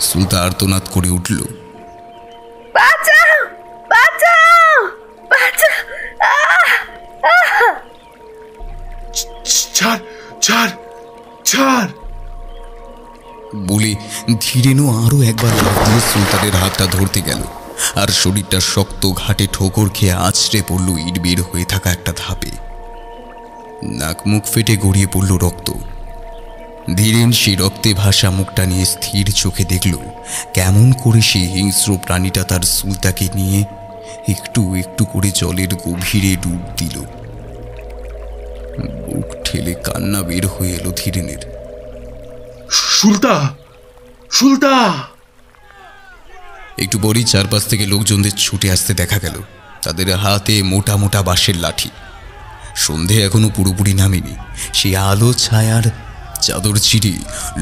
সুলতা আর্তনাদ করে উঠল, বাঁচাও, বাঁচাও, বাঁচাও। ছাড়, ছাড়, ছাড় বলে ধীরেনও আরো একবার লাফ দিয়ে সুলতানের হাতটা ধরতে গেল, আর শরীরটা শক্ত ঘাটে ঠোকর খেয়ে আছড়ে পড়ল ইট বের হয়ে থাকা একটা ধাপে। নাক মুখ ফেটে গড়িয়ে পড়ল রক্ত। ধীরেন সেই রক্তে ভাসা মুখটা নিয়ে স্থির চোখে দেখল কেমন করে সেই হিংস্র প্রাণীটা তার সুলতাকে নিয়ে একটু একটু করে জলের গভীরে ডুব দিল। বুক ঠেলে কান্না বের হয়ে এলো ধীরেনের। সুলতা, সুলতা! একটু পরই চারপাশ থেকে লোকজনদের ছুটে আসতে দেখা গেল। তাদের হাতে মোটা মোটা বাঁশের লাঠি। সন্ধে এখনো পুরোপুরি নামেনি। সেই আলো ছায়ার চাদর ছিঁড়ে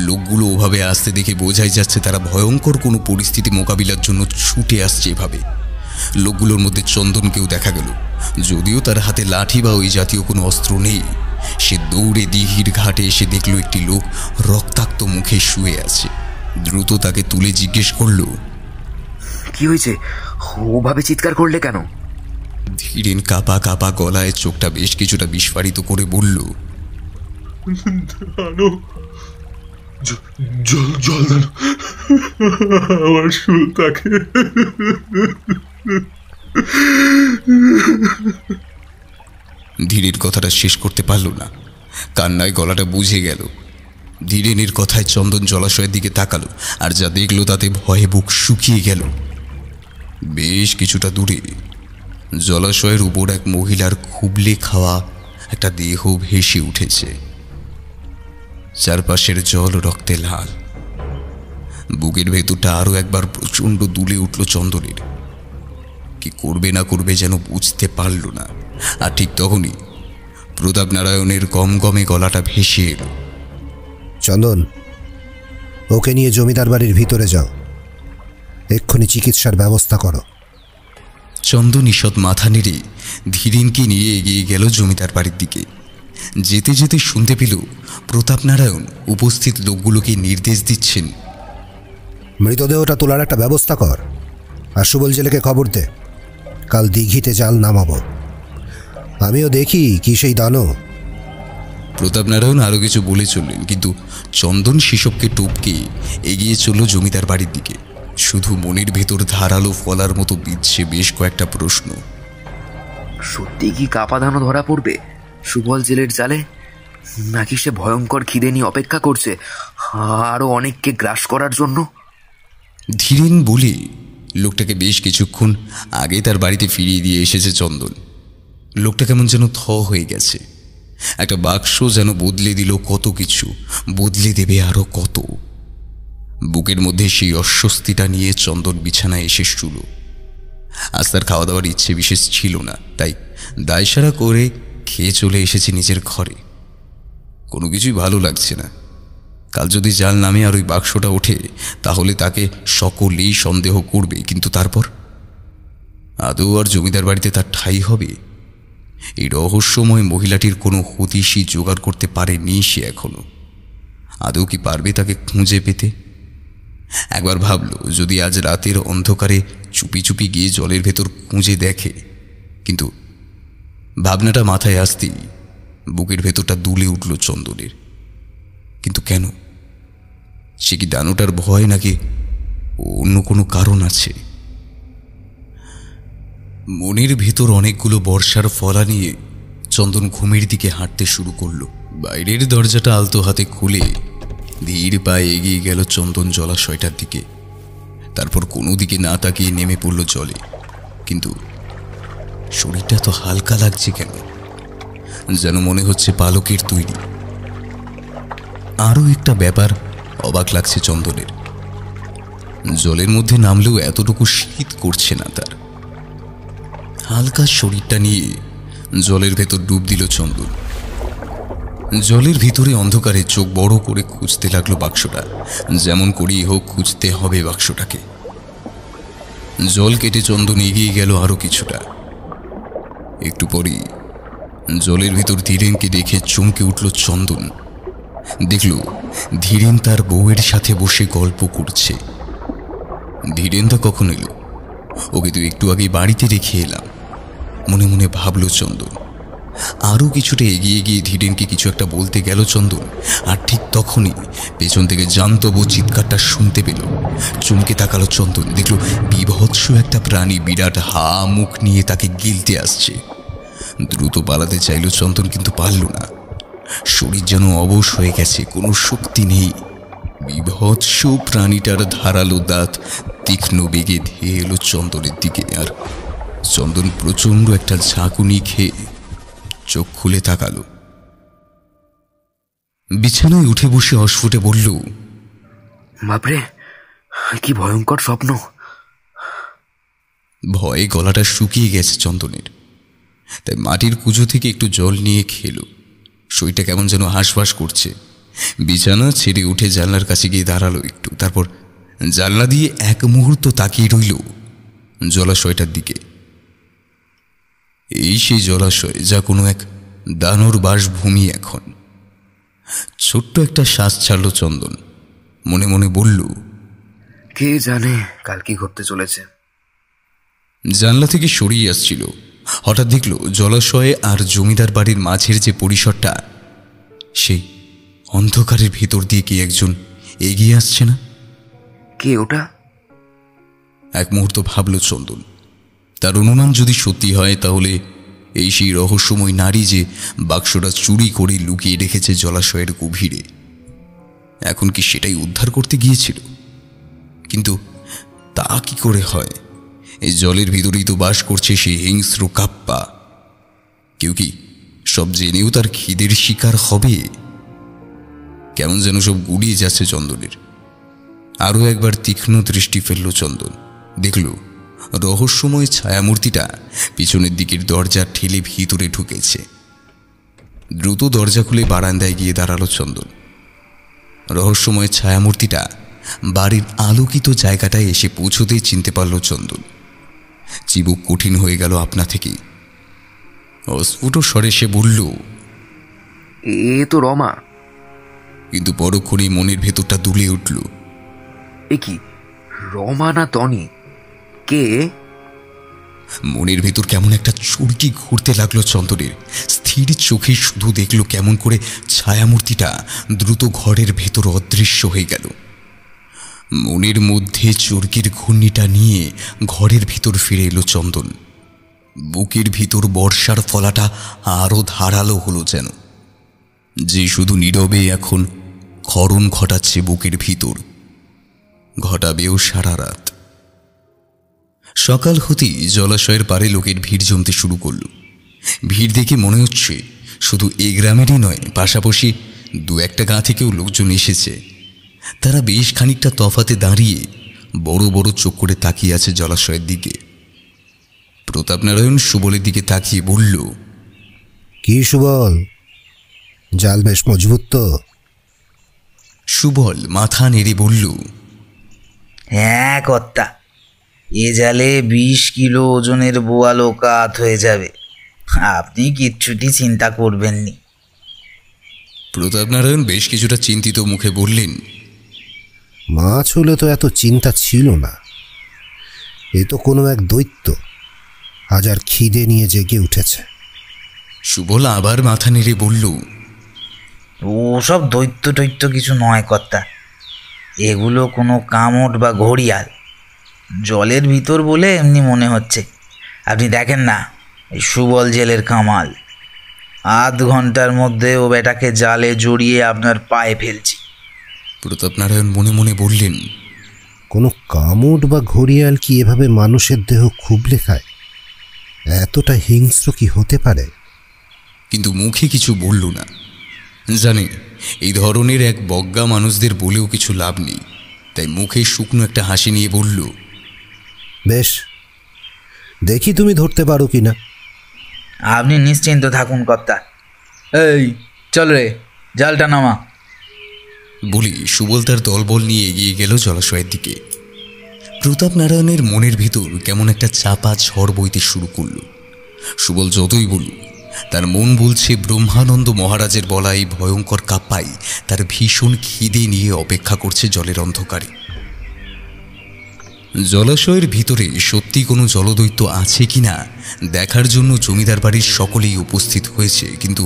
লোকগুলো ওভাবে আসতে দেখে বোঝাই যাচ্ছে তারা ভয়ঙ্কর কোনো পরিস্থিতি মোকাবিলার জন্য ছুটে আসছে এভাবে। লোকগুলোর মধ্যে চন্দনকেও দেখা গেল, যদিও তার হাতে লাঠি বা ওই জাতীয় কোনো অস্ত্র নেই। সে দৌড়ে দিঘির ঘাটে এসে দেখল একটি লোক রক্তাক্ত মুখে শুয়ে আছে। দ্রুত তাকে তুলে জিজ্ঞেস করল, কি হয়েছে? ওভাবে চিৎকার করলে কেন? ধীরেন কাপা কাপা গলায় চোখটা বেশ কিছুটা বিস্ফারিত করে বলল, জল, জল দানো আমার সুলতাকে। ধীরের কথাটা শেষ করতে পারল না, কান্নায় গলাটা বুঝে গেল। ধীরেনের কথায় চন্দন জলাশয়ের দিকে তাকালো, আর যা দেখলো তাতে ভয়ে বুক শুকিয়ে গেল। বেশ কিছুটা দূরে জলাশয়ের উপর এক মহিলার খুবলে খাওয়া একটা দেহ ভেসে উঠেছে। চারপাশের জল রক্তে লাল। বুকের ভেতরটা আরো একবার প্রচণ্ড দুলে উঠল চন্দনের। কি করবে না করবে যেন বুঝতে পারল না। আর ঠিক তখনই প্রতাপ নারায়ণের গমগমে গলাটা ভেসে এলো, চন্দন, ওকে নিয়ে জমিদার বাড়ির ভিতরে যাও, এক্ষুনি চিকিৎসার ব্যবস্থা করো। চন্দন ঈষৎ মাথা নেড়ে ধীরেনকে নিয়ে এগিয়ে গেল জমিদার বাড়ির দিকে। যেতে যেতে শুনতে পেল প্রতাপ নারায়ণ উপস্থিত লোকগুলোকে নির্দেশ দিচ্ছেন, মৃতদেহটা তোলার একটা ব্যবস্থা কর, আর সুবল জেলেকে খবর দে, কাল দিঘিতে জাল নামাবো। আমিও দেখি কি সেই দানো। প্রতাপ নারায়ণ আরও কিছু বলে চললেন, কিন্তু চন্দন সেসবকে টপকে এগিয়ে চলল জমিদার বাড়ির দিকে। শুধু মনের ভেতর ধারালো ফলার মতো বিচ্ছে বেশ কয়েকটা প্রশ্ন। সত্যি কি কাপাধানো ধরা পড়বে সুবল জেলের জালে, নাকি সে ভয়ঙ্কর খিদে নিয়ে অপেক্ষা করছে আরো অনেককে গ্রাস করার জন্য? ধীরেন বলে লোকটাকে বেশ কিছুক্ষণ আগে তার বাড়িতে ফিরিয়ে দিয়ে এসেছে চন্দন। লোকটা কেমন যেন থ হয়ে গেছে। একটা বাক্স যেন বদলে দিল কত কিছু, বদলে দেবে আরো কত। বুকের মধ্যে সেই অস্বস্তিটা নিয়ে চন্দন বিছানায় এসে শুল। আজ তার খাওয়া দাওয়ার ইচ্ছে বিশেষ ছিল না, তাই দায়সারা করে খেয়ে চলে এসেছে নিজের ঘরে। কোনো কিছুই ভালো লাগছে না। কাল যদি জাল নামে আর ওই বাক্সটা ওঠে তাহলে তাকে সকলেই সন্দেহ করবে, কিন্তু তারপর আদৌ আর জমিদার বাড়িতে তার ঠাঁই হবে? এই রহস্যময় মহিলাটির কোনো হদিশই জোগাড় করতে পারেনি সে এখনো। আদৌ কি পারবে তাকে খুঁজে পেতে? একবার ভাবল যদি আজ রাতের অন্ধকারে চুপি চুপি গিয়ে জলের ভেতর খুঁজে দেখে, কিন্তু ভাবনাটা মাথায় আসতেই বুকের ভেতরটা দুলে উঠল চন্দনের। কিন্তু কেন? সে কি দানুটার ভয়, নাকি অন্য কোনো কারণ আছে? মনের ভেতর অনেকগুলো বর্ষার ফলা নিয়ে চন্দন ঘুমের দিকে হাঁটতে শুরু করলো। বাইরের দরজাটা আলতো হাতে খুলে ধীর পায়ে এগিয়ে গেল চন্দন জলাশয়টার দিকে। তারপর কোনো দিকে না তাকিয়ে নেমে পড়ল জলে। কিন্তু শরীরটা তো হালকা লাগছে কেন, যেন মনে হচ্ছে পালকের তৈরি। আরও একটা ব্যাপার অবাক লাগছে চন্দনের, জলের মধ্যে নামলেও এতটুকু শীত করছে না তার। হালকা শরীরটা নিয়ে জলের ভেতর ডুব দিল চন্দন। জলের ভিতরে অন্ধকারে চোখ বড় করে খুঁজতে লাগলো বাক্সটা। যেমন করেই হোক খুঁজতে হবে বাক্সটাকে। জল কেটে চন্দন এগিয়ে গেল আরো কিছুটা। একটু পরেই জলের ভিতর ধীরেনকে দেখে চমকে উঠল চন্দন। দেখল ধীরেন তার বউয়ের সাথে বসে গল্প করছে। ধীরেনদা কখন এলো? ওকে তো একটু আগে বাড়িতে রেখে এলাম, মনে মনে ভাবল চন্দন। আরও কিছুটা এগিয়ে গিয়ে ধীরেনকে কিছু একটা বলতে গেল চন্দন, আর ঠিক তখনই পেছন থেকে জান্তব চিৎকারটা শুনতে পেল। চমকে তাকালো চন্দন, দেখল বিভৎস একটা প্রাণী বিরাট হা মুখ নিয়ে তাকে গিলতে আসছে। দ্রুত পালাতে চাইল চন্দন, কিন্তু পারল না। শরীর যেন অবশ হয়ে গেছে, কোনো শক্তি নেই। বিভৎস প্রাণীটার ধারালো দাঁত তীক্ষ্ণ বেগে ধেয়ে এলো চন্দনের দিকে, আর চন্দন প্রচণ্ড একটা ঝাঁকুনি খেয়ে চোখ খুলে তাকালো। বিছানায় উঠে বসে অস্ফুটে বলল, বাপরে, কি ভয়ঙ্কর স্বপ্ন। ভয়ে গলাটা শুকিয়ে গেছে চন্দনের, তাই মাটির কুজো থেকে একটু জল নিয়ে খেলো। শরীরটা কেমন যেন হাঁসফাঁস করছে। বিছানা ছেড়ে উঠে জানলার কাছে গিয়ে দাঁড়ালো একটু, তারপর জানলা দিয়ে এক মুহূর্ত তাকিয়ে রইল জলাশয়টার দিকে। এই সেই জলাশয় যা কোনো এক দানর বাসভূমি এখন। ছোট্ট একটা শ্বাস ছাড়ল চন্দন, মনে মনে বলল, কে জানে কাল কি ঘটতে চলেছে। জানলা থেকে সরিয়ে আসছিল, হঠাৎ দেখল জলাশয়ে আর জমিদার বাড়ির মাঝের যে পরিসরটা, সেই অন্ধকারের ভেতর দিয়ে কি একজন এগিয়ে আসছে না? কে ওটা? এক মুহূর্ত ভাবল চন্দন। তার অনুমান যদি সত্যি হয়, তাহলে এই সেই রহস্যময় নারী যে বাক্সটা চুরি করে লুকিয়ে রেখেছে জলাশয়ের গভীরে, এখন কি সেটাই উদ্ধার করতে গিয়েছিল? কিন্তু তা কি করে হয়? এই জলের ভিতরেই তো বাস করছে সেই হিংস্র কাপ্পা। কেউ কি সব জেনেও তার খিদের শিকার হবে? কেমন যেন সব গুড়িয়ে যাচ্ছে চন্দনের। আরও একবার তীক্ষ্ণ দৃষ্টি ফেলল চন্দন, দেখল রহস্যময় ছায়ামূর্তিটা পিছনের দিকের দরজা ঠেলে ভিতরে ঢুকেছে। দ্রুত দরজা খুলে বারান্দায় গিয়ে দাঁড়ালো চন্দন। রহস্যময় ছায়ামূর্তিটা বাড়ির আলোকিত জায়গাটায় এসে পৌঁছতেই চিনতে পারল চন্দন। চিবুক কঠিন হয়ে গেল আপনা থেকেই। অস্ফুট স্বরে সে বলল, এ তো রমা। কিন্তু পরক্ষণেই মনের ভেতরটা দুলে উঠল। এ কি রমা না টনি? কে? মনের ভেতর কেমন একটা চুরকি ঘুরতে লাগলো চন্দনের। স্থির চোখে শুধু দেখল কেমন করে ছায়ামূর্তিটা দ্রুত ঘরের ভেতর অদৃশ্য হয়ে গেল। মনের মধ্যে চুরকির ঘূর্ণিটা নিয়ে ঘরের ভিতর ফিরে এলো চন্দন। বুকের ভিতর বর্ষার ফলাটা আরো ধারালো হলো, যেন যে শুধু নীরবে এখন ক্ষরণ ঘটাচ্ছে বুকের ভিতর, ঘটাবেও সারা রাত। সকাল হতেই জলাশয়ের পারে লোকের ভিড় জমতে শুরু করল। ভিড় দেখে মনে হচ্ছে শুধু এই গ্রামেরই নয়, পাশাপাশি দু একটা গাঁ থেকেও লোকজন এসেছে। তারা বেশ খানিকটা তফাতে দাঁড়িয়ে বড় বড় চোখ করে তাকিয়ে আছে জলাশয়ের দিকে। প্রতাপনারায়ণ সুবলের দিকে তাকিয়ে বলল, কি সুবল, জাল বেশ মজবুত তো? সুবল মাথা নেড়ে বলল, হ্যাঁ কর্তা, এ জালে 20 কিলো ওজনের বোয়ালো কাত হয়ে যাবে, আপনি কিচ্ছুটি চিন্তা করবেননি। প্রতাপনারায়ণ বেশ কিছুটা চিন্তিত মুখে বললেন, মাছ হলে তো এত চিন্তা ছিল না, এ তো কোনো এক দৈত্য হাজার খিদে নিয়ে জেগে উঠেছে। সুবল আবার মাথা নেড়ে বলল, ওসব দৈত্য টৈত্য কিছু নয় কর্তা, এগুলো কোনো কামট বা ঘড়িয়াল, জলের ভিতর বলে এমনি মনে হচ্ছে। আপনি দেখেন না, এই সুবল জেলের কামাল, আধ ঘন্টার মধ্যে ও বেটাকে জালে জড়িয়ে আপনার পায়ে ফেলছি। প্রতাপনারায়ণ মনে মনে বললেন, কোনো কামড় বা ঘড়িয়াল কি এভাবে মানুষের দেহ খুবলে খায়? এতটা হিংস্র কি হতে পারে? কিন্তু মুখে কিছু বলল না। জানে এই ধরনের এক বজ্ঞা মানুষদের বলেও কিছু লাভ নেই, তাই মুখে শুকনো একটা হাসি নিয়ে বলল, বেশ, দেখি তুমি ধরতে পারো কিনা। আপনি নিশ্চিন্ত থাকুন কর্তা। এই চল রে, জালটা নামা। বলি সুবল তার দলবল নিয়ে এগিয়ে গেল জলাশয়ের দিকে। প্রতাপনারায়ণের মনের ভিতর কেমন একটা চাপা ঝড় বইতে শুরু করল। সুবল যতই বলুক, তার মন বলছে ব্রহ্মানন্দ মহারাজের বলা এই ভয়ঙ্কর কাপ্পাই তার ভীষণ খিদে নিয়ে অপেক্ষা করছে জলের অন্ধকারে। জলাশয়ের ভিতরে সত্যি কোনো জলদৈত্য আছে কিনা দেখার জন্য জমিদার বাড়ির সকলেই উপস্থিত হয়েছে, কিন্তু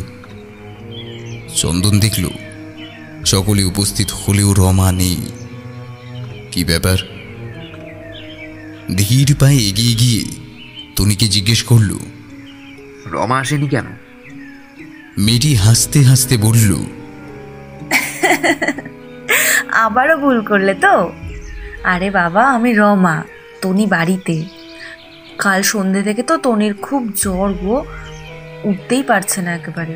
চন্দন দেখল সকলে উপস্থিত হলেও রমা নেই। কি ব্যাপার? ধীর পায়ে এগিয়ে গিয়ে তনিকে জিজ্ঞেস করল, রমা আসেনি কেন? মেয়েটি হাসতে হাসতে বলল, আবারও ভুল করলে তো। আরে বাবা, আমি রমা, তনি বাড়িতে। কাল সন্ধ্যে থেকে তো তনির খুব জ্বর গো, উঠতেই পারছে না একেবারে।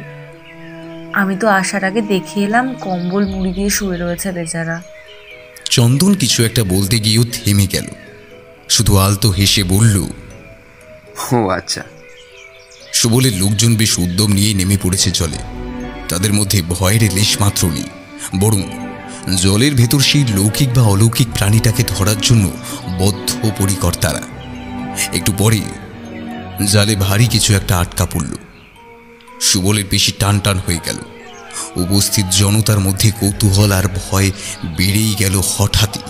আমি তো আসার আগে দেখে এলাম, কম্বল মুড়ি দিয়ে শুয়ে রয়েছে বেচারা। চন্দন কিছু একটা বলতে গিয়েও থেমে গেল, শুধু আলতো হেসে বলল, ও আচ্ছা। সুবলের লোকজন বেশ উদ্যম নিয়ে নেমে পড়েছে জলে। তাদের মধ্যে ভয়ের লেশ মাত্র নেই, বরং জলের ভেতর সেই লৌকিক বা অলৌকিক প্রাণীটাকে ধরার জন্য বদ্ধপরিকর তারা। একটু পরে জালে ভারী কিছু একটা আটকা পড়ল। সুবলের পেশি টান টান হয়ে গেল। উপস্থিত জনতার মধ্যে কৌতূহল আর ভয় বেড়েই গেল হঠাৎই।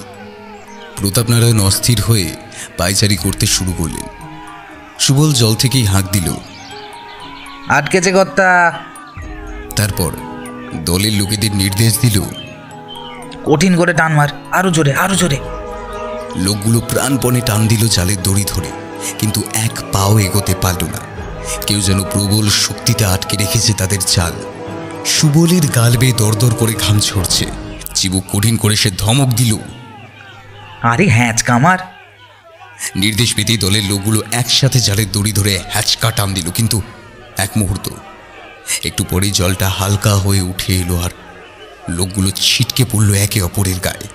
প্রতাপনারায়ণ অস্থির হয়ে পায়চারি করতে শুরু করলেন। সুবল জল থেকেই হাঁক দিল, আটকেছে কর্তা। তারপর দলের লোকেদের নির্দেশ দিল, কঠিন করে টান মার, আরো জোরে আরো জোরে। লোকগুলো প্রাণপণে টান দিল জালের দড়ি ধরে, কিন্তু এক পাও এগোতে পারল না। কেউ যেন প্রবল শক্তিতে আটকে রেখেছে তাদের জাল। সুবলের গাল বেয়ে দরদর করে ঘাম ঝরছে। চিবুক কঠিন করে সে ধমক দিল, আরে হ্যাঁচকা মার। নির্দেশ পেতেই দলের লোকগুলো একসাথে জালের দড়ি ধরে হ্যাচকা টান দিল, কিন্তু এক মুহূর্ত, একটু পরেই জলটা হালকা হয়ে উঠে এলো আর লোকগুলো ছিটকে পড়ল একে অপরের গায়ে।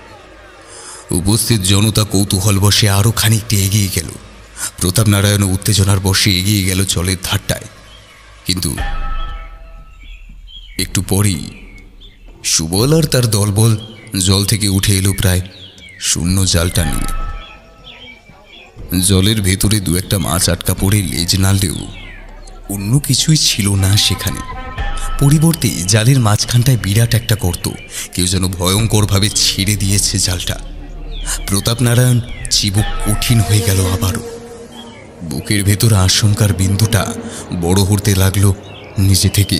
উপস্থিত জনতা কৌতূহল বসে আরও খানিকটা এগিয়ে গেল। প্রতাপনারায়ণ উত্তেজনার বসে এগিয়ে গেল জলের ধারটায়, কিন্তু একটু পরেই সুবল আর তার দলবল জল থেকে উঠে এলো প্রায় শূন্য জালটা নিয়ে। জলের ভেতরে দু একটা মাছ আটকা পড়ে লেজ নাড়লেও অন্য কিছুই ছিল না সেখানে। পরিবর্তে জালের মাঝখানটায় বিরাট একটা গর্ত। কেউ যেন ভয়ঙ্করভাবে ছেড়ে দিয়েছে জালটা। প্রতাপনারায়ণ চিবুক কঠিন হয়ে গেল আবারও। বুকের ভেতর আশঙ্কার বিন্দুটা বড় হতে লাগলো নিজে থেকে।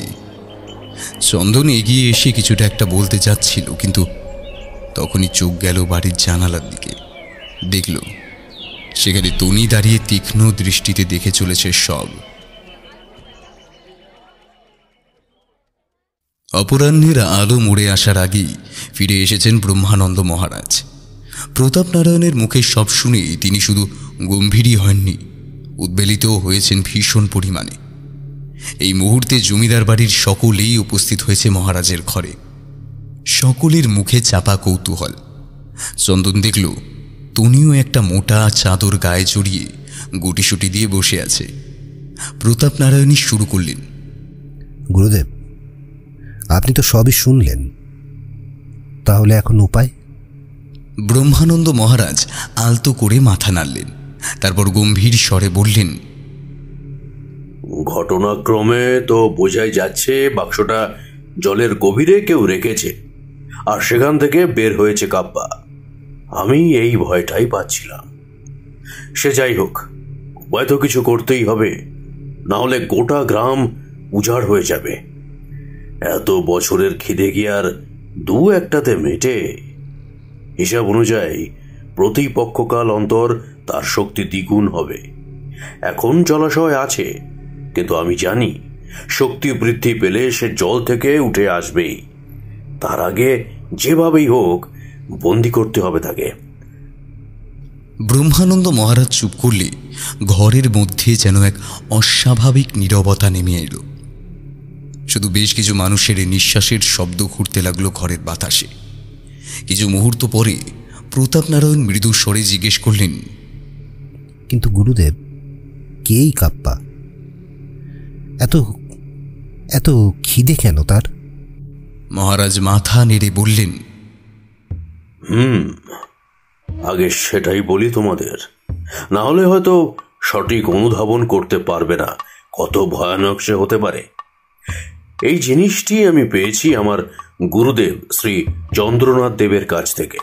চন্দন এগিয়ে এসে কিছুটা একটা বলতে যাচ্ছিল, কিন্তু তখনই চোখ গেল বাড়ির জানালার দিকে। দেখল সেখানে তনি দাঁড়িয়ে তীক্ষ্ণ দৃষ্টিতে দেখে চলেছে সব। অপরাহ্নের আলো মুড়ে আসার আগেই ফিরে এসেছেন ব্রহ্মানন্দ মহারাজ। প্রতাপনারায়ণের মুখে সব শুনে তিনি শুধু গম্ভীরই হননি, উদ্বেলিতও হয়েছেন ভীষণ পরিমাণে। এই মুহূর্তে জমিদার বাড়ির সকলেই উপস্থিত হয়েছে মহারাজের ঘরে। সকলের মুখে চাপা কৌতূহল। চন্দন দেখল তনিও একটা মোটা চাদর গায়ে জড়িয়ে গুটিসুটি দিয়ে বসে আছে। প্রতাপনারায়ণই শুরু করলেন, গুরুদেব, আপনি তো সবই শুনলেন, তাহলে এখন উপায়? ব্রহ্মানন্দ মহারাজ আলতো করে মাথা নাড়লেন। তারপর গম্ভীর স্বরে বললেন, ঘটনাক্রমে তো বোঝাই যাচ্ছে বাক্সটা জলের গভীরে কেউ রেখেছে, আর সেখান থেকে বের হয়েছে কাপ্পা। আমি এই ভয়টাই পাচ্ছিলাম। সে যাই হোক, উপায় তো কিছু করতেই হবে, না হলে গোটা গ্রাম উজাড় হয়ে যাবে। এত বছরের খিদে কি আর দু একটাতে মেটে? হিসাব অনুযায়ী প্রতিপক্ষকাল অন্তর তার শক্তি দ্বিগুণ হবে। এখন জলাশয় আছে, কিন্তু আমি জানি শক্তি বৃদ্ধি পেলে সে জল থেকে উঠে আসবেই। তার আগে যেভাবেই হোক বন্দি করতে হবে তাকে। ব্রহ্মানন্দ মহারাজ চুপ করলে ঘরের মধ্যে যেন এক অস্বাভাবিক নীরবতা নেমে এলো। শুধু বেশ কিছু মানুষের নিঃশ্বাসের শব্দ ঘুরতে লাগলো ঘরের বাতাসে। কিছু মুহূর্ত পরে প্রতাপনারায়ণ মৃদু স্বরে জিজ্ঞেস করলেন, কিন্তু গুরুদেব, কেই কাপ্পা? এত এত খিদে কেন তার? মহারাজ মাথা নেড়ে বললেন, আগে সেটাই বলি তোমাদের, না হলে হয়তো সঠিক অনুধাবন করতে পারবে না কত ভয়ানক সে হতে পারে। এই জিনিসটি আমি পেয়েছি আমার গুরুদেব শ্রী চন্দ্রনাথ দেবের কাছ থেকে।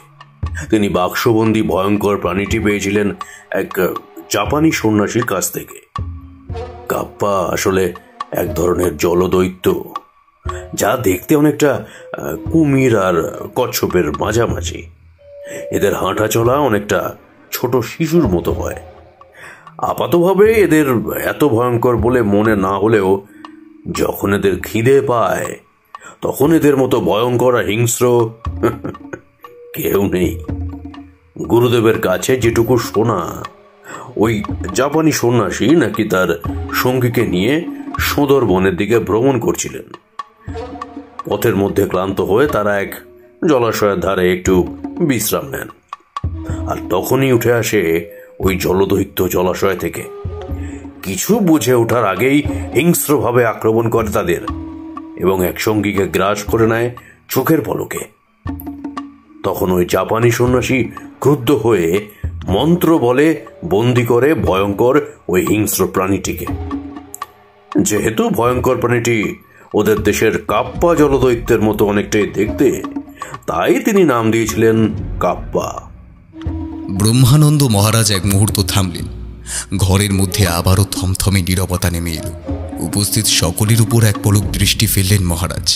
তিনি বাক্সবন্দি ভয়ঙ্কর প্রাণীটি পেয়েছিলেন এক জাপানি সন্ন্যাসীর কাছ থেকে। কাপ্পা আসলে এক ধরনের জলদৈত্য, যা দেখতে অনেকটা কুমির আর কচ্ছপের মাঝামাঝি। এদের হাঁটা চলা অনেকটা ছোট শিশুর মতো হয়। আপাতভাবে এদের এত ভয়ঙ্কর বলে মনে না হলেও যখন এদের খিদে পায় তখন এদের মতো ভয়ঙ্কর আর হিংস্র কেউ নেই। গুরুদেবের কাছে যেটুকু শোনা, ওই জাপানি সন্ন্যাসী নাকি তার সঙ্গীকে নিয়ে সুন্দরবনের দিকে ভ্রমণ করছিলেন। পথের মধ্যে ক্লান্ত হয়ে তারা এক জলাশয়ের ধারে একটু বিশ্রাম নেন, আর তখনই উঠে আসে ওই জলদৈত্য জলাশয় থেকে। কিছু বুঝে ওঠার আগেই হিংস্রভাবে আক্রমণ করে তাদের এবং এক সঙ্গীকে গ্রাস করে নেয় চোখের পলকে। তখন ওই জাপানি সন্ন্যাসী ক্রুদ্ধ হয়ে মন্ত্র বলে বন্দি করে ভয়ঙ্কর ওই হিংস্র প্রাণীটিকে। যেহেতু ভয়ঙ্কর প্রাণীটি ওদের দেশের কাপ্পা জলদৈত্যের মতো অনেকটাই দেখতে, তাই তিনি নাম দিয়েছিলেন কাপ্পা। ব্রহ্মানন্দ মহারাজ এক মুহূর্ত থামলেন। ঘরের মধ্যে আবারও থমথমে নীরবতা নেমে এলো। উপস্থিত সকলের উপর এক পলক দৃষ্টি ফেললেন মহারাজ,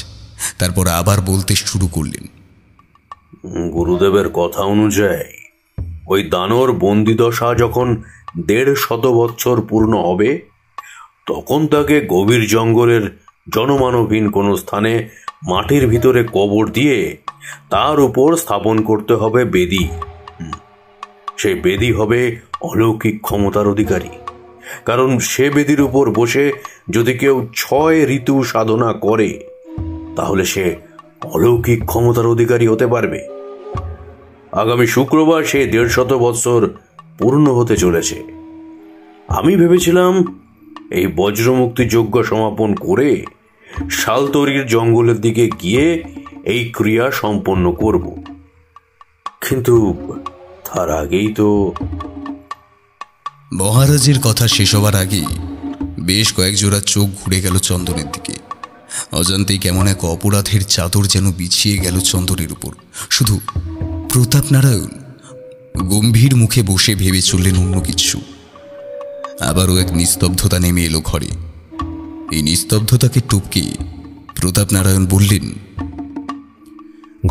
তারপর আবার বলতে শুরু করলেন, গুরুদেবের কথা অনুযায়ী ওই দানর বন্দিদশা যখন 150 বছর পূর্ণ হবে, তখন তাকে গভীর জঙ্গলের জনমানবহীন কোনো স্থানে মাটির ভিতরে কবর দিয়ে তার উপর স্থাপন করতে হবে বেদি। সেই বেদি হবে অলৌকিক ক্ষমতার অধিকারী, কারণ সে বেদির উপর বসে যদি কেউ 6 ঋতু সাধনা করে তাহলে সে অলৌকিক ক্ষমতার অধিকারী হতে পারবে। আগামী শুক্রবার সে 150 বছর পূর্ণ হতে চলেছে। আমি ভেবেছিলাম এই বজ্রমুক্তি যজ্ঞ সমাপন করে শালতরির জঙ্গলের দিকে গিয়ে এই ক্রিয়া সম্পন্ন করব, কিন্তু তার আগেই তো। মহারাজের কথা শেষ হবার আগেই বেশ কয়েক জোড়া চোখ ঘুরে গেল চন্দনের দিকে। অজান্তেই কেমন এক অপরাধের চাদর যেন বিছিয়ে গেল চন্দনের উপর। শুধু প্রতাপনারায়ণ গম্ভীর মুখে বসে ভেবে চললেন অন্য কিছু। আবারও এক নিস্তব্ধতা নেমে এলো ঘরে। এই নিস্তব্ধতাকে টপকে প্রতাপনারায়ণ বললেন,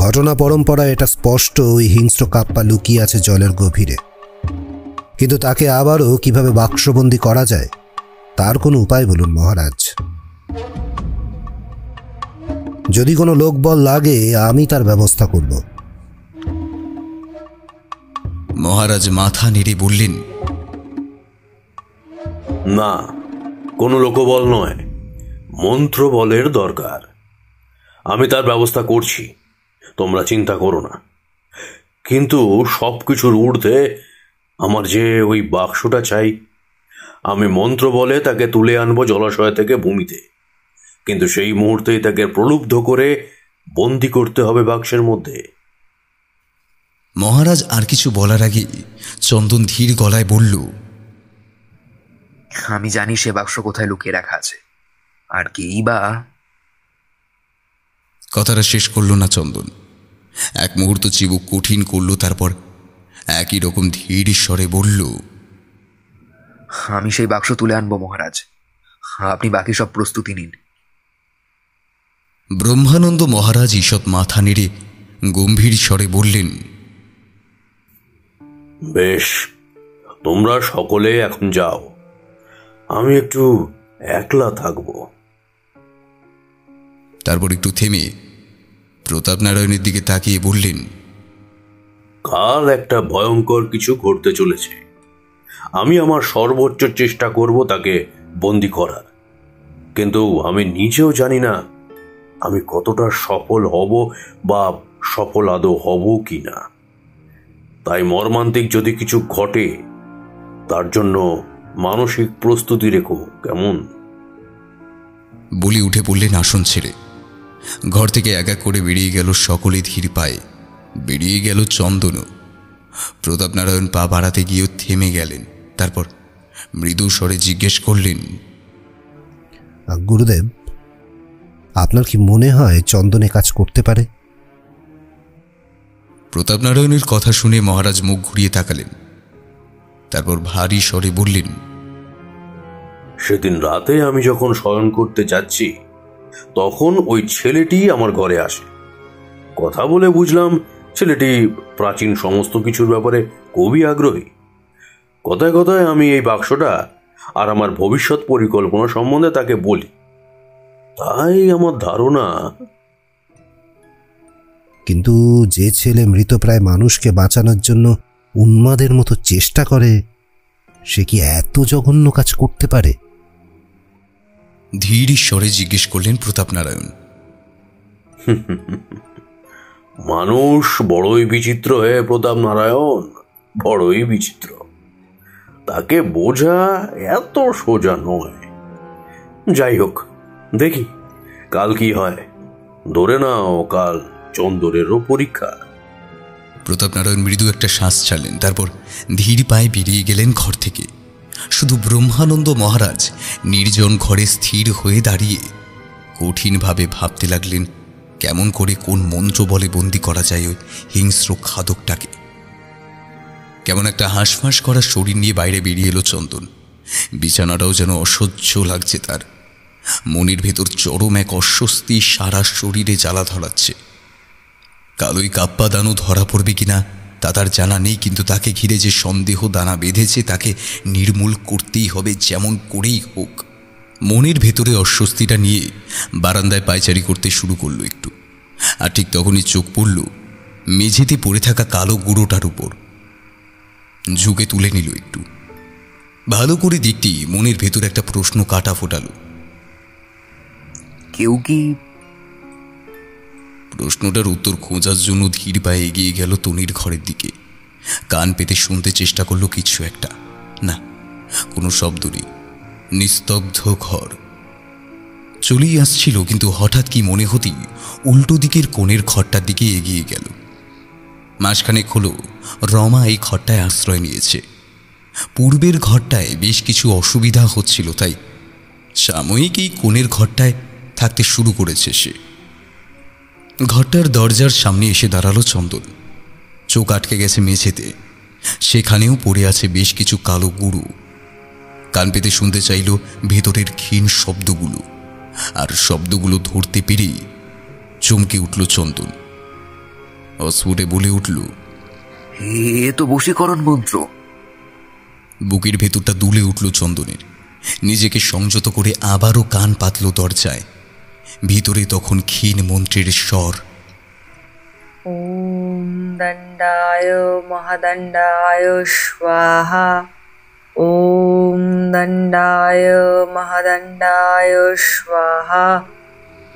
ঘটনা পরম্পরা এটা স্পষ্ট, ওই হিংস্র কাপ্পা লুকিয়ে আছে জলের গভীরে, কিন্তু তাকে আবারও কিভাবে বাক্সবন্দি করা যায় তার কোনো উপায় বলুন মহারাজ। যদি কোনো লোকবল লাগে আমি তার ব্যবস্থা করব। মহারাজ মাথা নেড়ে বললেন, না, কোনো লোকবল নয়, মন্ত্র বলের দরকার। আমি তার ব্যবস্থা করছি, তোমরা চিন্তা করো না। কিন্তু সবকিছুর ঊর্ধ্বে আমার যে ওই বাক্সটা চাই। আমি মন্ত্র বলে তাকে তুলে আনবো জলাশয় থেকে ভূমিতে, কিন্তু সেই মুহূর্তেই তাকে প্রলুব্ধ করে বন্দি করতে হবে বাক্সের মধ্যে। মহারাজ আর কিছু বলার আগে চন্দন ধীর গলায় বলল, আমি জানি সে বাক্স কোথায় লুকিয়ে রাখা আছে, আর কেই বা। কথাটা শেষ করল না চন্দন। এক মুহূর্ত চিবুক কঠিন করল, তারপর একই রকম ধীর স্বরে বলল, আমি সেই বাক্স তুলে আনবো মহারাজ, আপনি বাকি সব প্রস্তুতি নিন। ব্রহ্মানন্দ মহারাজ ঈষৎ মাথা নেড়ে গম্ভীর স্বরে বললেন, বেশ, তোমরা সকলে এখন যাও, আমি একটু একলা থাকব। তারপর একটু থেমে প্রতাপ নারায়ণের দিকে তাকিয়ে বললেন, কাল একটা ভয়ঙ্কর কিছু ঘটতে চলেছে। আমি আমার সর্বোচ্চ চেষ্টা করব তাকে বন্দি করার, কিন্তু আমি নিজেও জানি না আমি কতটা সফল হব বা সফল আদৌ হব কি না। তাই মর্মান্তিক যদি কিছু ঘটে তার জন্য মানসিক প্রস্তুতি রেখো, কেমন? বলি উঠে পড়লেন আসন ছেড়ে। ঘর থেকে এক এক করে বেরিয়ে গেল সকলে ধীর পায়ে, বেরিয়ে গেল চন্দনও। প্রতাপ নারায়ণ পা বাড়াতে গিয়েও থেমে গেলেন। তারপর মৃদু স্বরে জিজ্ঞেস করলেন, গুরুদেব, আপনার কি মনে হয় চন্দনে কাজ করতে পারে? প্রতাপ নারায়ণের কথা শুনে মহারাজ মুখ ঘুরিয়ে তাকালেন। তারপর ভারী স্বরে বললেন, সেদিন রাতে আমি যখন শয়ন করতে যাচ্ছি তখন ওই ছেলেটি আমার ঘরে আসে। কথা বলে বুঝলাম ছেলেটি প্রাচীন সমস্ত কিছুর ব্যাপারে খুবই আগ্রহী। কথায় কথায় আমি এই বাক্সটা আর আমার ভবিষ্যৎ পরিকল্পনা সম্বন্ধে তাকে বলি। তাই আমার ধারণা। কিন্তু যে ছেলে মৃতপ্রায় মানুষকে বাঁচানোর জন্য উন্মাদের মতো চেষ্টা করে, সে কি এত জঘন্য কাজ করতে পারে? ধীর স্বরে জিজ্ঞেস করলেন প্রতাপ নারায়ণ। মানুষ বড়ই বিচিত্র হে প্রতাপ নারায়ণ, বড়ই বিচিত্র। তাকে বোঝা এত সোজা নয়। যাই হোক, দেখি কাল কি হয়। ধরে নাও কাল চন্দনেরও পরীক্ষা। প্রতাপ নারায়ণ মৃদু একটা শ্বাস ছাড়লেন। তারপর ধীর পায়ে বেরিয়ে গেলেন ঘর থেকে। শুধু ব্রহ্মানন্দ মহারাজ নির্জন ঘরে স্থির হয়ে দাঁড়িয়ে কঠিনভাবে ভাবতে লাগলেন কেমন করে কোন মন্ত্র বলে বন্দি করা যায় ওই হিংস্র খাদকটাকে। কেমন একটা হাঁসফাঁস করা শরীর নিয়ে বাইরে বেরিয়ে এলো চন্দন। বিছানাটাও যেন অসহ্য লাগছে তার। মনের ভেতর চরম এক অস্বস্তি সারা শরীরে জ্বালা ধরাচ্ছে। কালোই কাপ্পা দানু ধরা পড়বে কিনা তা তার জানা নেই, কিন্তু তাকে ঘিরে যে সন্দেহ দানা বেঁধেছে তাকে নির্মূল করতেই হবে যেমন করেই হোক। মনের ভেতরে অস্বস্তিটা নিয়ে বারান্দায় পায়চারি করতে শুরু করলো একটু। আর ঠিক তখনই চোখ পড়ল মেঝেতে পড়ে থাকা কালো গুঁড়োটার উপর। ঝুঁকে তুলে নিল একটু। ভালো করে দেখতেই মনের ভেতর একটা প্রশ্ন কাটা ফোটালো। কেউ কি? প্রশ্নটার উত্তর খোঁজার জন্য ধীর পায়ে এগিয়ে গেল তনির ঘরের দিকে। কান পেতে শুনতে চেষ্টা করলো কিছু একটা। না, কোনো শব্দ নেই, নিস্তব্ধ ঘর। চলেই আসছিল, কিন্তু হঠাৎ কি মনে হতেই উল্টো দিকের কোণের ঘরটার দিকে এগিয়ে গেল। মাসখানেক হলো রমা এই ঘরটায় আশ্রয় নিয়েছে। পূর্বের ঘরটায় বেশ কিছু অসুবিধা হচ্ছিল, তাই সাময়িক এই কোণের ঘরটায় থাকতে শুরু করেছে সে। ঘরটার দরজার সামনে এসে দাঁড়ালো চন্দন। চোখ আটকে গেছে মেঝেতে। সেখানেও পড়ে আছে বেশ কিছু কালো গুঁড়ো। কান পেতে শুনতে চাইল ভেতরের ক্ষীণ শব্দগুলো, আর শব্দগুলো ধরতে পেরেই চমকে উঠল চন্দন। অস্ফুটে বলে উঠল, এ তো বশীকরণ মন্ত্র। বুকের ভেতরটা দুলে উঠল চন্দনের। নিজেকে সংযত করে আবারও কান পাতল দরজায়। ভিতরে তখন ক্ষীণ মন্ত্রের স্বর। ওম দণ্ডায় মহাদণ্ডায় স্বাহা। ওম দণ্ডায় মহাদণ্ডায় স্বাহা।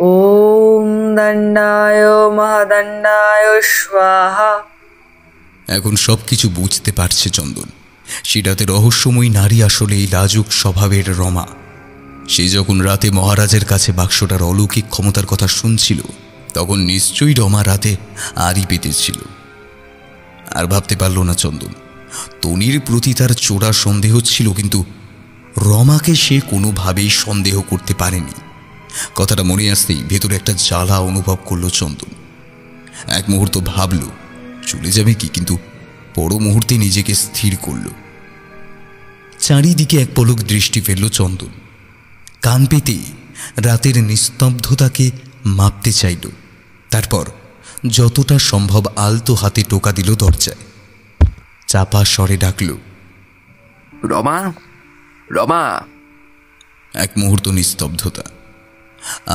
ওম দণ্ডায় মহাদণ্ডায় স্বাহা। এখন সবকিছু বুঝতে পারছে চন্দন। সেটাতে রহস্যময়ী নারী আসলে এই লাজুক স্বভাবের রমা। সে যখন রাতে মহারাজের কাছে বাক্সটার অলৌকিক ক্ষমতার কথা শুনছিল, তখন নিশ্চয়ই রমা রাতে আড়ি পেতেছিল। আর ভাবতে পারল না চন্দন। তনির প্রতি তার চোরা সন্দেহ ছিল, কিন্তু রমাকে সে কোনোভাবেই সন্দেহ করতে পারেনি। কথাটা মনে আসতেই ভেতরে একটা জ্বালা অনুভব করলো চন্দন। এক মুহূর্ত ভাবল চলে যাবে কি, কিন্তু পর মুহূর্তে নিজেকে স্থির করল। চারিদিকে এক পলক দৃষ্টি ফেলল চন্দন। কান পেতে রাতের নিস্তব্ধতাকে মাপতে চাইল। তারপর যতটা সম্ভব আলতো হাতে টোকা দিল দরজায়। চাপা স্বরে ডাকল, রমা, রমা। এক মুহূর্ত নিস্তব্ধতা।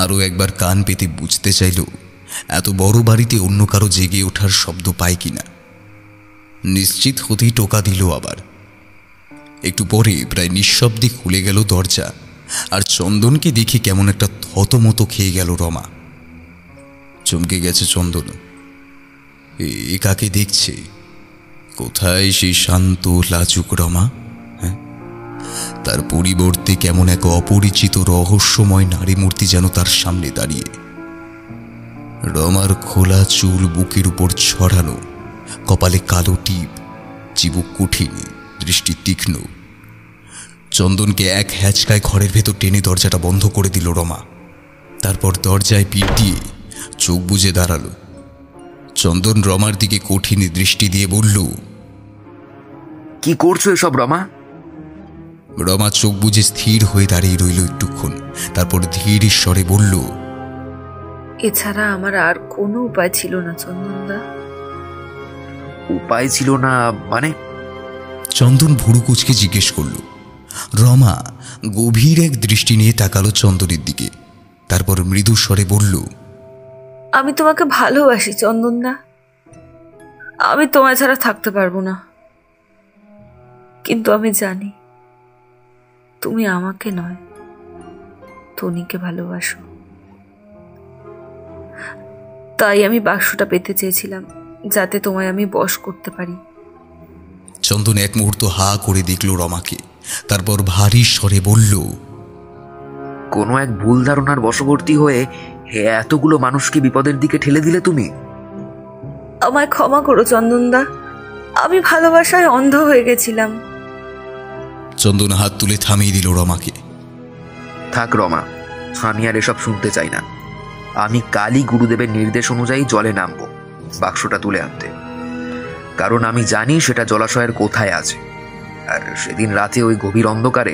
আরও একবার কান পেতে বুঝতে চাইল এত বড় বাড়িতে অন্য কারো জেগে ওঠার শব্দ পায় কিনা। নিশ্চিত হতেই টোকা দিল আবার। একটু পরে প্রায় নিঃশব্দে খুলে গেল দরজা, আর চন্দনকে দেখে কেমন একটা থতমতো খেয়ে গেল রমা। চমকে গেছে চন্দন। এ কাকে দেখছে? কোথায় সেই শান্ত লাজুক রমা? হ্যাঁ, তার পরিবর্তে কেমন এক অপরিচিত রহস্যময় নারী মূর্তি যেন তার সামনে দাঁড়িয়ে। রমার খোলা চুল বুকের উপর ছড়ানো, কপালে কালো টিপ, চিবুক কঠিন, দৃষ্টি তীক্ষ্ণ। চন্দনকে এক হ্যাচকায় ঘরের ভেতর টেনে দরজাটা বন্ধ করে দিল রমা। তারপর দরজায় পিঠ দিয়ে চোখ বুজে দাঁড়ালো। চন্দন রমার দিকে কঠিন দৃষ্টি দিয়ে বলল, কি করছো এসব রমা? রমা চোখ বুজে স্থির হয়ে দাঁড়িয়ে রইল একটুক্ষণ। তারপর ধীর স্বরে বলল, এছাড়া আমার আর কোনো উপায় ছিল না চন্দনদা। উপায় ছিল না মানে? চন্দন ভুরু কুঁচকে জিজ্ঞেস করল। রমা গভীর এক দৃষ্টি নিয়ে তাকালো চন্দনের দিকে। তারপর মৃদু স্বরে বলল, আমি তোমাকে ভালোবাসি চন্দনদা। আমি তোমায় ছাড়া থাকতে পারবো না, কিন্তু আমি জানি তুমি আমাকে নয়, তনিকে ভালোবাসো। তাই আমি বাক্সটা পেতে চেয়েছিলাম, যাতে তোমায় আমি বশ করতে পারি। চন্দন এক মুহূর্ত হা করে দেখল রমাকে। তারপর ভারী স্বরে বলল, কোনো এক ভুল ধারণার বশবর্তী হয়ে এতগুলো মানুষকে বিপদের দিকে ঠেলে দিলে তুমি। আমায় ক্ষমা করো চন্দনদা, আমি ভালোবাসায় অন্ধ হয়ে গেছিলাম। চন্দন হাত তুলে থামিয়ে দিল রমাকে। থাক রমা, আমি আর এসব শুনতে চাই না। আমি কালই গুরুদেবের নির্দেশ অনুযায়ী জলে নামবো বাক্সটা তুলে আনতে, কারণ আমি জানি সেটা জলাশয়ের কোথায় আছে। আর সেদিন রাতে ওই গভীর অন্ধকারে।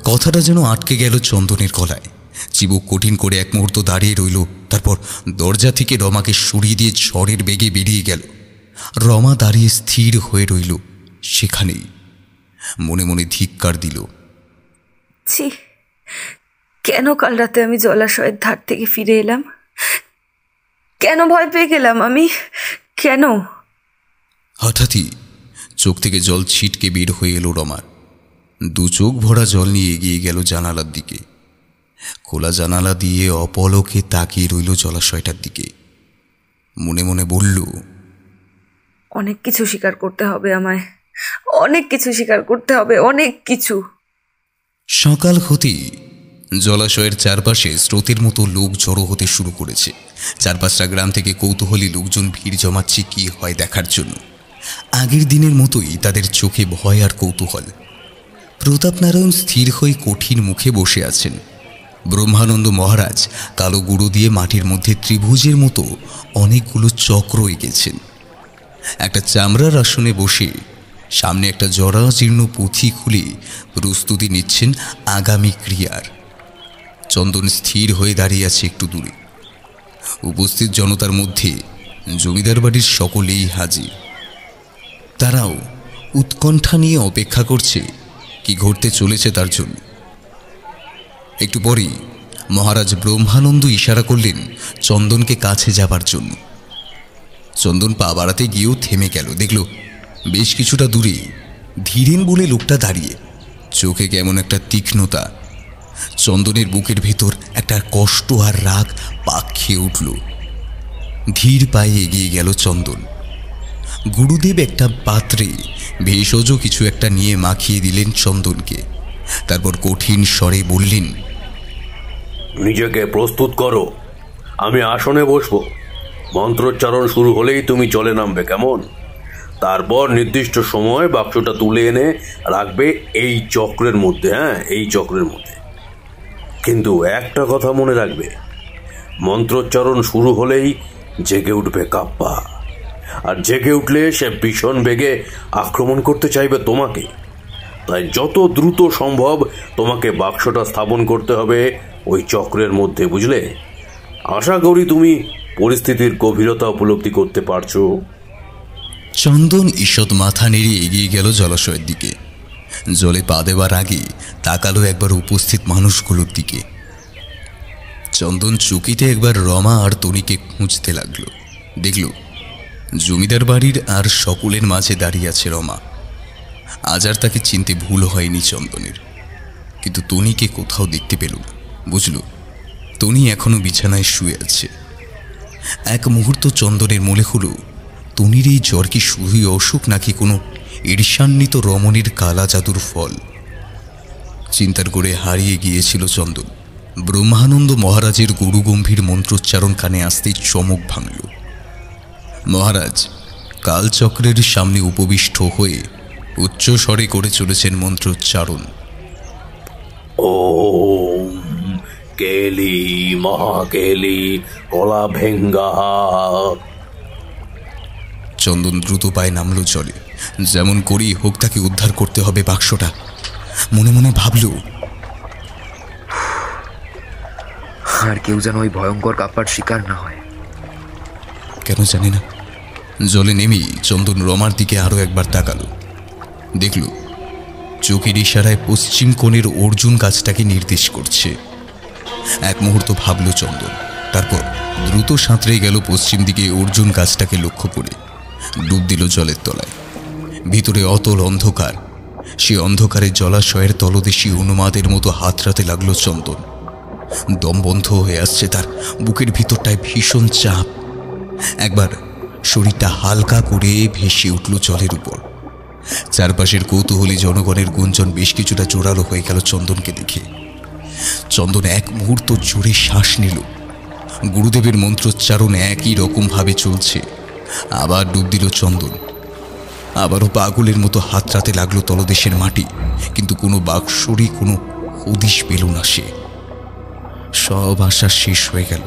কথাটা যেন আটকে গেল চন্দনের গলায়। চিবুক কঠিন করে এক মুহূর্ত দাঁড়িয়ে রইল। তারপর দরজা থেকে রমাকে সরিয়ে দিয়ে ঝড়ের বেগে বেরিয়ে গেল। রমা দাঁড়িয়ে স্থির হয়ে রইল সেখানেই। মনে মনে ধিক্কার দিল, ছি, কেন কাল রাতে আমি জলাশয়ের ধার থেকে ফিরে এলাম? কেন ভয় পেয়ে গেলাম আমি? কেন? হঠাৎই চোখ থেকে জল ছিটকে বের হয়ে এলো রমার। দু চোখ ভরা জল নিয়ে এগিয়ে গেল জানালার দিকে। খোলা জানালা দিয়ে অপলকে তাকিয়ে রইল জলাশয়টার দিকে। মনে মনে বলল, অনেক কিছু স্বীকার করতে হবে আমায়, অনেক কিছু স্বীকার করতে হবে, অনেক কিছু। সকাল হতেই জলাশয়ের চারপাশে স্রোতের মতো লোক জড়ো হতে শুরু করেছে। 4-5টা গ্রাম থেকে কৌতূহলী লোকজন ভিড় জমাচ্ছে কি হয় দেখার জন্য। আগের দিনের মতোই তাদের চোখে ভয় আর কৌতূহল। প্রতাপনারায়ণ স্থির হয়ে কঠিন মুখে বসে আছেন। ব্রহ্মানন্দ মহারাজ কালো গুঁড়ো দিয়ে মাটির মধ্যে ত্রিভুজের মতো অনেকগুলো চক্র এঁকেছেন। একটা চামড়ার আসনে বসে সামনে একটা জরাজীর্ণ পুঁথি খুলে প্রস্তুতি নিচ্ছেন আগামী ক্রিয়ার। চন্দন স্থির হয়ে দাঁড়িয়ে আছে একটু দূরে। উপস্থিত জনতার মধ্যে জমিদার বাড়ির সকলেই হাজির। তারাও উৎকণ্ঠা নিয়ে অপেক্ষা করছে কি ঘটতে চলেছে তার জন্য। একটু পরেই মহারাজ ব্রহ্মানন্দ ইশারা করলেন চন্দনকে কাছে যাবার জন্য। চন্দন পা বাড়াতে গিয়েও থেমে গেল। দেখল বেশ কিছুটা দূরে ধীরেন বলে লোকটা দাঁড়িয়ে। চোখে কেমন একটা তীক্ষ্ণতা। চন্দনের বুকের ভেতর একটা কষ্ট আর রাগ পাক খেয়ে উঠল। ধীর পায়ে এগিয়ে গেল চন্দন। গুরুদেব একটা পাত্রে ভেষজ কিছু একটা নিয়ে মাখিয়ে দিলেন চন্দনকে। তারপর কঠিন স্বরে বললেন, নিজেকে প্রস্তুত করো, আমি আসনে বসবো। মন্ত্রোচ্চারণ শুরু হলেই তুমি জলে নামবে, কেমন? তারপর নির্দিষ্ট সময় বাক্সটা তুলে এনে রাখবে এই চক্রের মধ্যে। হ্যাঁ, এই চক্রের মধ্যে। কিন্তু একটা কথা মনে রাখবে, মন্ত্রোচ্চারণ শুরু হলেই জেগে উঠবে কাপ্পা, আর জেগে উঠলে সে ভীষণ বেগে আক্রমণ করতে চাইবে তোমাকে। তাই যত দ্রুত সম্ভব তোমাকে বাক্সটা স্থাপন করতে হবে ওই চক্রের মধ্যে, বুঝলে? আশা করি তুমি পরিস্থিতির গভীরতা উপলব্ধি করতে পারছো। চন্দন ঈষৎ মাথা নেড়ে এগিয়ে গেল জলাশয়ের দিকে। জলে পা দেওয়ার আগে তাকালো একবার উপস্থিত মানুষগুলোর দিকে। চন্দন চুকিতে একবার রমা আর তনিকে খুঁজতে লাগলো। দেখল জমিদার বাড়ির আর সকলের মাঝে দাঁড়িয়ে আছে রমা। আজ আর তাকে চিনতে ভুল হয়নি চন্দনের, কিন্তু তনিকে কোথাও দেখতে পেল না। বুঝল তনি এখনো বিছানায় শুয়ে আছে। এক মুহূর্ত চন্দনের মনে হলো তনির এই জ্বর কি শুধুই অসুখ, নাকি কোনো ঈর্ষান্বিত রমণীর কালা জাদুর ফল। চিন্তার করে হারিয়ে গিয়েছিল চন্দন। ব্রহ্মানন্দ মহারাজের গুরুগম্ভীর মন্ত্রোচ্চারণ কানে আসতেই চমক ভাঙল। মহারাজ কালচক্রের সামনে উপবিষ্ট হয়ে উচ্চ স্বরে করে চলেছেন মন্ত্রোচ্চারণ। ওম কেলি মহাকেলি কলা ভেঙ্গা। চন্দন দ্রুত পায়ে নামল জলে। যেমন করেই হোক তাকে উদ্ধার করতে হবে বাক্সটা। মনে মনে ভাবল, আর কেউ যেন ওই ভয়ঙ্কর কাপ্পার শিকার না হয়। কেন জানি না। জলে নেমেই চন্দন রমার দিকে আরো একবার তাকালো। দেখল চোখের ইশারায় পশ্চিম কোণের অর্জুন গাছটাকে নির্দেশ করছে। এক মুহূর্ত ভাবল চন্দন, তারপর দ্রুত সাঁতরে গেল পশ্চিম দিকে অর্জুন গাছটাকে লক্ষ্য করে। ডুব দিল জলের তলায়। ভিতরে অতল অন্ধকার। সে অন্ধকারে জলাশয়ের তলদেশী উন্মাদের মতো হাতড়াতে লাগলো চন্দন। দম বন্ধ হয়ে আসছে তার। বুকের ভিতরটায় ভীষণ চাপ। একবার শরীরটা হালকা করে ভেসে উঠল জলের উপর। চারপাশের কৌতূহলী জনগণের গুঞ্জন বেশ কিছুটা জোরালো হয়ে গেল চন্দনকে দেখে। চন্দন এক মুহূর্ত জোরে শ্বাস নিল। গুরুদেবের মন্ত্রোচ্চারণ একই রকমভাবে চলছে। আবার ডুব দিল চন্দন। আবারও পাগলের মতো হাতড়াতে লাগলো তলদেশের মাটি, কিন্তু কোনো বাক্সরই কোনো হদিশ পেল না সে। সব আশা শেষ হয়ে গেল।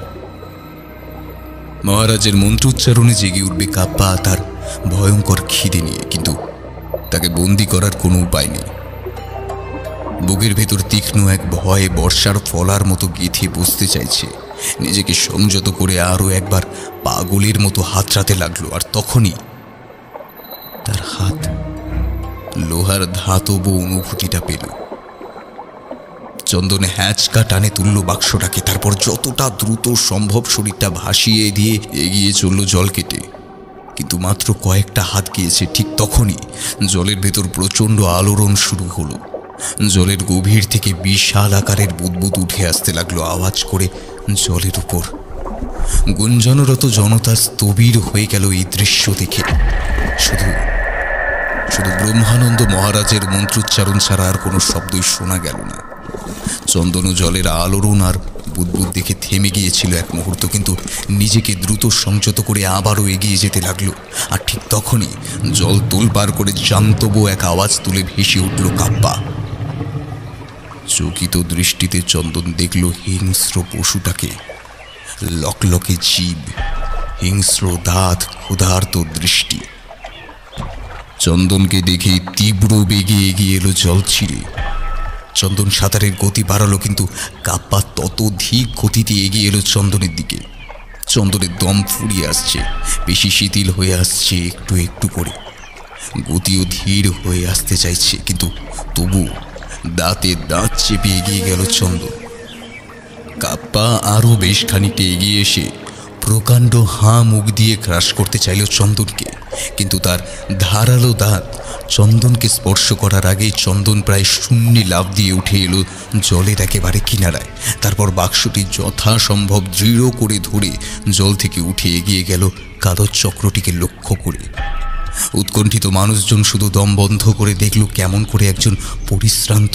মহারাজের মন্ত্রোচ্চারণে জেগে উঠবে কাপ্পা তার ভয়ঙ্কর খিদে নিয়ে, কিন্তু তাকে বন্দি করার কোনো উপায় নেই। বুকের ভেতর তীক্ষ্ণ এক ভয়ে বর্ষার ফলার মতো গেঁথে বসতে চাইছে। নিজেকে সংযত করে আরো একবার পাগলের মতো হাতড়াতে লাগলো। আর তখনই তার হাত লোহার ধাতব অনুভূতিটা পেল। চন্দনে হ্যাঁচকা টানে তুলল বাক্সটাকে। তারপর যতটা দ্রুত সম্ভব শরীরটা ভাসিয়ে দিয়ে এগিয়ে চলল জল কেটে। কিন্তু মাত্র কয়েকটা হাত গিয়েছে, ঠিক তখনই জলের ভেতর প্রচণ্ড আলোড়ন শুরু হলো। জলের গভীর থেকে বিশাল আকারের বুদবুদ উঠে আসতে লাগলো আওয়াজ করে জলের উপর। গুঞ্জনরত জনতা স্থবির হয়ে গেল এই দৃশ্য দেখে। শুধু ব্রহ্মানন্দ মহারাজের মন্ত্রোচ্চারণ ছাড়া আর কোনো শব্দই শোনা গেল না। চন্দন জলের আলোড়ন আর বুদবুদ দেখে থেমে গিয়েছিল এক মুহূর্ত, কিন্তু নিজেকে দ্রুত সংযত করে আবারও এগিয়ে যেতে লাগলো। আর ঠিক তখনই জল তোলপাড় করে জান্তব এক আওয়াজ তুলে ভেসে উঠল কাপ্পা। চকিত দৃষ্টিতে চন্দন দেখল হিংস্র পশুটাকে। লকলকে জীব, হিংস্র দাঁত, ক্ষুধার্ত দৃষ্টি। চন্দনকে দেখে তীব্র বেগে এগিয়ে এলো জল ছিঁড়ে। চন্দন সাঁতারের গতি বাড়ালো, কিন্তু কাপ্পা তত ধীর গতিতে এগিয়ে এলো চন্দনের দিকে। চন্দনের দম ফুরিয়ে আসছে, বেশি শিথিল হয়ে আসছে একটু একটু করে। গতিও ধীর হয়ে আসতে চাইছে, কিন্তু তবু দাঁতে দাঁত চেপে এগিয়ে গেল চন্দন। কাপ্পা আরও বেশ খানিকটা এগিয়ে এসে প্রকাণ্ড হাঁ মুখ দিয়ে ক্রাশ করতে চাইল চন্দনকে, কিন্তু তার ধারালো দাঁত চন্দনকে স্পর্শ করার আগেই চন্দন প্রায় শূন্যে লাফ দিয়ে উঠে এলো জলের একেবারে কিনারায়। তারপর বাক্সটি যথাসম্ভব দৃঢ় করে ধরে জল থেকে উঠে এগিয়ে গেল কালো চক্রটিকে লক্ষ্য করে। উৎকণ্ঠিত মানুষজন শুধু দম বন্ধ করে দেখল কেমন করে একজন পরিশ্রান্ত,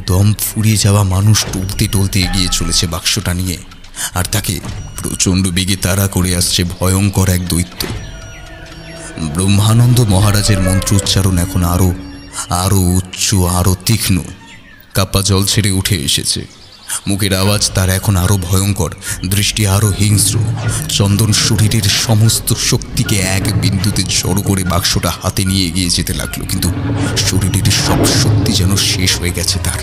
দম ফুরিয়ে যাওয়া মানুষ টলতে টলতে এগিয়ে চলেছে বাক্সটা নিয়ে, আর তাকে প্রচণ্ড বেগে তাড়া করে আসছে ভয়ঙ্কর এক দৈত্য। ব্রহ্মানন্দ মহারাজের মন্ত্রোচ্চারণ এখন আরো আরো উচ্চ, আরো তীক্ষ্ণ। কাপ্পা জল ছেড়ে উঠে এসেছে। মুখের আওয়াজ তার এখন আরো ভয়ঙ্কর, দৃষ্টি আরো হিংস্র। চন্দন শরীরের সমস্ত শক্তিকে এক বিন্দুতে জড়ো করে বাক্সটা হাতে নিয়ে এগিয়ে যেতে লাগলো, কিন্তু শরীরের সব শক্তি যেন শেষ হয়ে গেছে তার।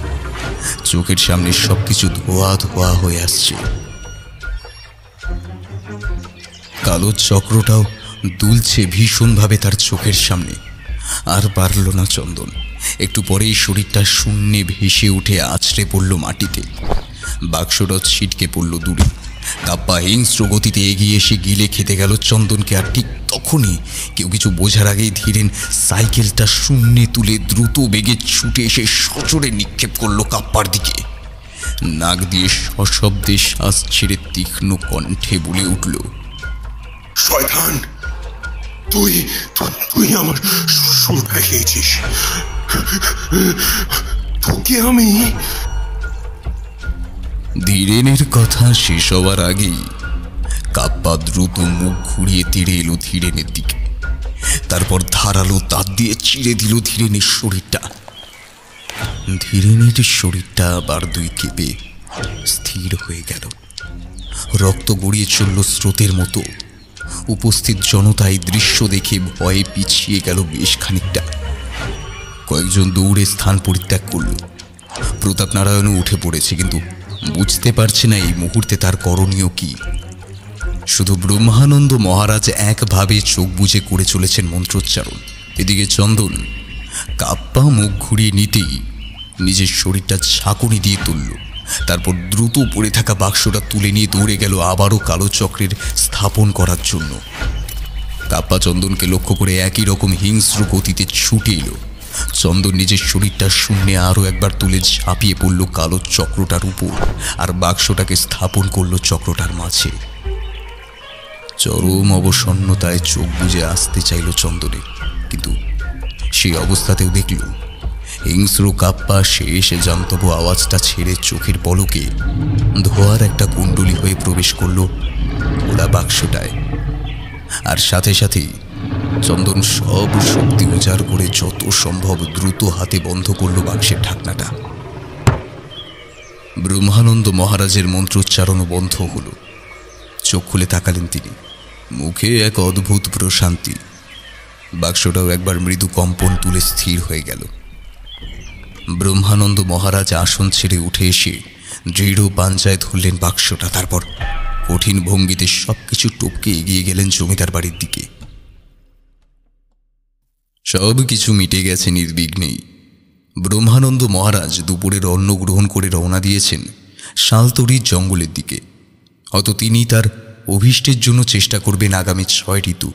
চোখের সামনে সবকিছু ধোয়া ধোয়া হয়ে আসছে। কালো চক্রটাও দুলছে ভীষণভাবে তার চোখের সামনে। আর পারল না চন্দন। একটু পরেই শরীরটা শূন্যে ভেসে উঠে আছড়ে পড়ল মাটিতে। বাক্সটা ছিটকে পড়ল দূরে। কাপ্পা হিংস্র গতিতে এগিয়ে এসে গিলে খেতে গেল চন্দনকে। আর ঠিক তখনই কেউ কিছু বোঝার আগেই ধীরেন সাইকেলটা শূন্যে তুলে দ্রুত বেগে ছুটে এসে সচরে নিক্ষেপ করলো কাপ্পার দিকে। নাক দিয়ে সশব্দে শ্বাস ছেড়ে তীক্ষ্ণ কণ্ঠে বলে উঠল, শয়তান, তুই তুই আমার সুরটা খেয়েছিস। তোকে আমি। ধীরেনের কথা শেষ হওয়ার আগেই কাপ্পা দ্রুত মুখ ঘুরিয়ে তেড়ে এলো ধীরেনের দিকে। তারপর ধারালো দাঁত দিয়ে চিড়ে দিল ধীরেনের শরীরটা। ধীরেনের শরীরটা আবার দুই কেঁপে স্থির হয়ে গেল। রক্ত গড়িয়ে চলল স্রোতের মতো। উপস্থিত জনতা এই দৃশ্য দেখে ভয়ে পিছিয়ে গেল বেশ খানিকটা। কয়েকজন দৌড়ে স্থান পরিত্যাগ করল। প্রতাপ নারায়ণও উঠে পড়েছে, কিন্তু বুঝতে পারছে না এই মুহূর্তে তার করণীয় কি। শুধু ব্রহ্মানন্দ মহারাজ একভাবে চোখ বুজে করে চলেছেন মন্ত্রোচ্চারণ। এদিকে চন্দন কাপ্পা মুখ ঘুরিয়ে নিতেই নিজের শরীরটা ঝাঁকুনি দিয়ে তুলল। তারপর দ্রুত পড়ে থাকা বাক্সটা তুলে নিয়ে দৌড়ে গেল আবারও কালো চক্রের স্থাপন করার জন্য। কাপ্পা চন্দনকে লক্ষ্য করে একই রকম হিংস্র গতিতে ছুটে এলো। চন্দন নিজের শরীরটা শূন্যে আরও একবার তুলে ঝাঁপিয়ে পড়ল কালো চক্রটার উপর, আর বাক্সটাকে স্থাপন করল চক্রটার মাঝে। চরম অবসন্নতায় চোখ বুজে আসতে চাইল চন্দনে, কিন্তু সেই অবস্থাতেও দেখল হিংস্র কাপ্পা শেষ জান্তব আওয়াজটা ছেড়ে চোখের পলকে ধোয়ার একটা কুণ্ডলি হয়ে প্রবেশ করল ওরা বাক্সটায়। আর সাথে সাথেই চন্দন সব শক্তি উজাড় করে যত সম্ভব দ্রুত হাতে বন্ধ করল বাক্সের ঢাকনাটা। ব্রহ্মানন্দ মহারাজের মন্ত্রোচ্চারণও বন্ধ হল। চোখ খুলে তাকালেন তিনি। মুখে এক অদ্ভুত প্রশান্তি। বাক্সটাও একবার মৃদু কম্পন তুলে স্থির হয়ে গেল। ব্রহ্মানন্দ মহারাজ আসন ছেড়ে উঠে এসে দৃঢ় পাঞ্জায় ধরলেন বাক্সটা। তারপর কঠিন ভঙ্গিতে সবকিছু টপকে এগিয়ে গেলেন জমিদার বাড়ির দিকে। সব কিছু মিটে গেছে নির্বিঘ্নেই। ব্রহ্মানন্দ মহারাজ দুপুরের অন্ন গ্রহণ করে রওনা দিয়েছেন শালতরির জঙ্গলের দিকে। হয়তো তিনি তার অভীষ্টের জন্য চেষ্টা করবেন আগামী 6 ঋতু।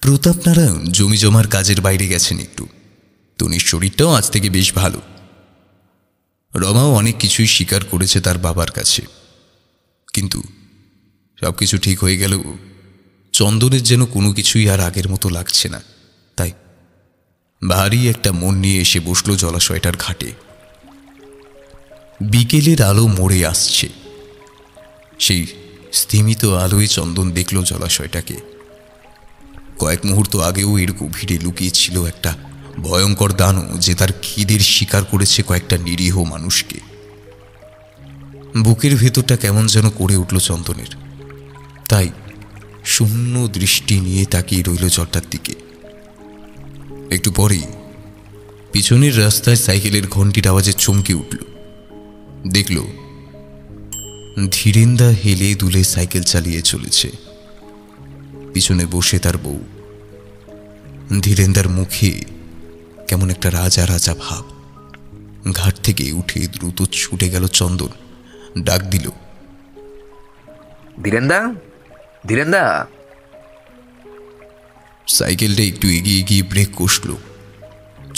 প্রতাপ নারায়ণ জমি জমার কাজের বাইরে গেছেন একটু। তনির শরীরটাও আজ থেকে বেশ ভালো। রমাও অনেক কিছুই স্বীকার করেছে তার বাবার কাছে, কিন্তু সবকিছু ঠিক হয়ে গেলেও চন্দনের যেন কোনো কিছুই আর আগের মতো লাগছে না। তাই ভারী একটা মন নিয়ে এসে বসল জলাশয়টার ঘাটে। বিকেলের আলো মোড়ে আসছে। সেই স্থিমিত আলোয় চন্দন দেখল জলাশয়টাকে। কয়েক মুহূর্ত আগেও এর গভীরে লুকিয়েছিল একটা ভয়ঙ্কর দানব, যে তার খিদের শিকার করেছে কয়েকটা নিরীহ মানুষকে। বুকের ভেতরটা কেমন যেন করে উঠল চন্দনের। তাই শূন্য দৃষ্টি নিয়ে তাকিয়ে রইল জলটার দিকে। একটু পরেই পিছনের রাস্তায় সাইকেলের ঘন্টির আওয়াজে চমকে উঠল। দেখল ধীরেন্দা হেলে দুলে সাইকেল চালিয়ে চলেছে। পিছনে বসে তার বউ। ধীরেন্দার মুখে কেমন একটা রাজা রাজা ভাব। ঘাট থেকে উঠে দ্রুত ছুটে গেল চন্দন। ডাক দিল, ধীরেন্দা, ধীরেন্দা। সাইকেলটা একটু এগিয়ে গিয়ে ব্রেক কষল।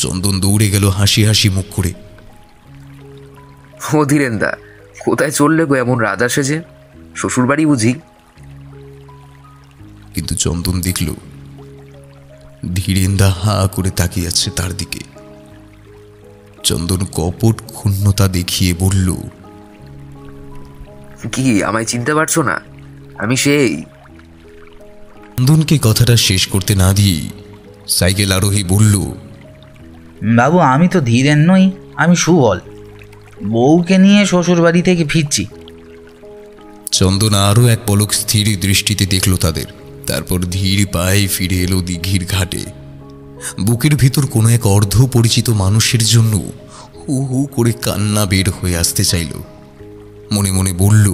চন্দন দৌড়ে গেল হাসি হাসি মুখ করে। ও ধীরেন্দা, কোথায় চললে গো এমন রাজা সেজে? শ্বশুর বাড়ি বুঝি? কিন্তু চন্দন দেখল ধীরেন্দা হা করে তাকিয়ে আছে তার দিকে। চন্দন কপট ক্ষুণ্ণতা দেখিয়ে বলল, কি আমায় চিনতে পারছো না? আমি সেই। চন্দনকে কথাটা শেষ করতে না দিয়ে সাইকেল আরোহী বলল, বাবু আমি তো ধীরেন নই, আমি সুবল। বউকে নিয়ে শ্বশুর বাড়ি থেকে ফিরছি। চন্দন আরও এক পলক স্থির দৃষ্টিতে দেখল তাদের, তারপর ধীর পায়ে ফিরে এলো দিঘির ঘাটে। বুকের ভিতর কোনো এক অর্ধ পরিচিত মানুষের জন্য হু হু করে কান্না বের হয়ে আসতে চাইল। মনে মনে বলল,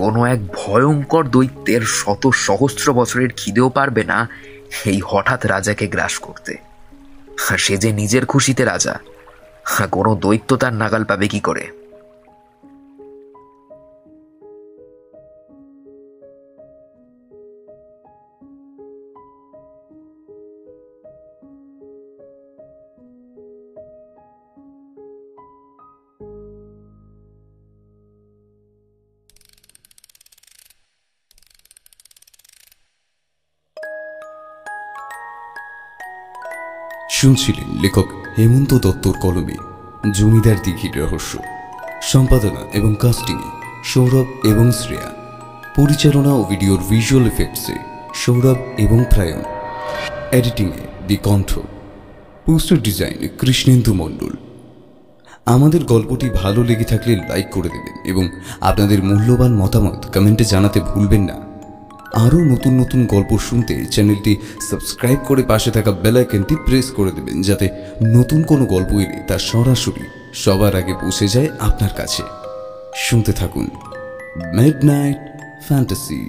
কোনো এক ভয়ঙ্কর দৈত্যের শত সহস্র বছরের খিদেও পারবে না এই হঠাৎ রাজাকে গ্রাস করতে। সে যে নিজের খুশিতে রাজা, কোনো দৈত্য তার নাগাল পাবে কি করে? শুনছিলেন লেখক হেমন্ত দত্তর কলমে জমিদার দিঘির রহস্য। সম্পাদনা এবং কাস্টিংয়ে সৌরভ এবং শ্রেয়া। পরিচালনা ও ভিডিওর ভিজুয়াল এফেক্টসে সৌরভ এবং প্রায়ণ। এডিটিংয়ে বিকণ্ঠ। পোস্টার ডিজাইন কৃষ্ণেন্দু মণ্ডল। আমাদের গল্পটি ভালো লেগে থাকলে লাইক করে দেবেন এবং আপনাদের মূল্যবান মতামত কমেন্টে জানাতে ভুলবেন না। আরও নতুন নতুন গল্প শুনতে চ্যানেলটি সাবস্ক্রাইব করে পাশে থাকা বেল আইকনটি প্রেস করে দেবেন, যাতে নতুন কোনো গল্প এলে তা সরাসরি সবার আগে পৌঁছে যায় আপনার কাছে। শুনতে থাকুন মিডনাইট ফ্যান্টাসি।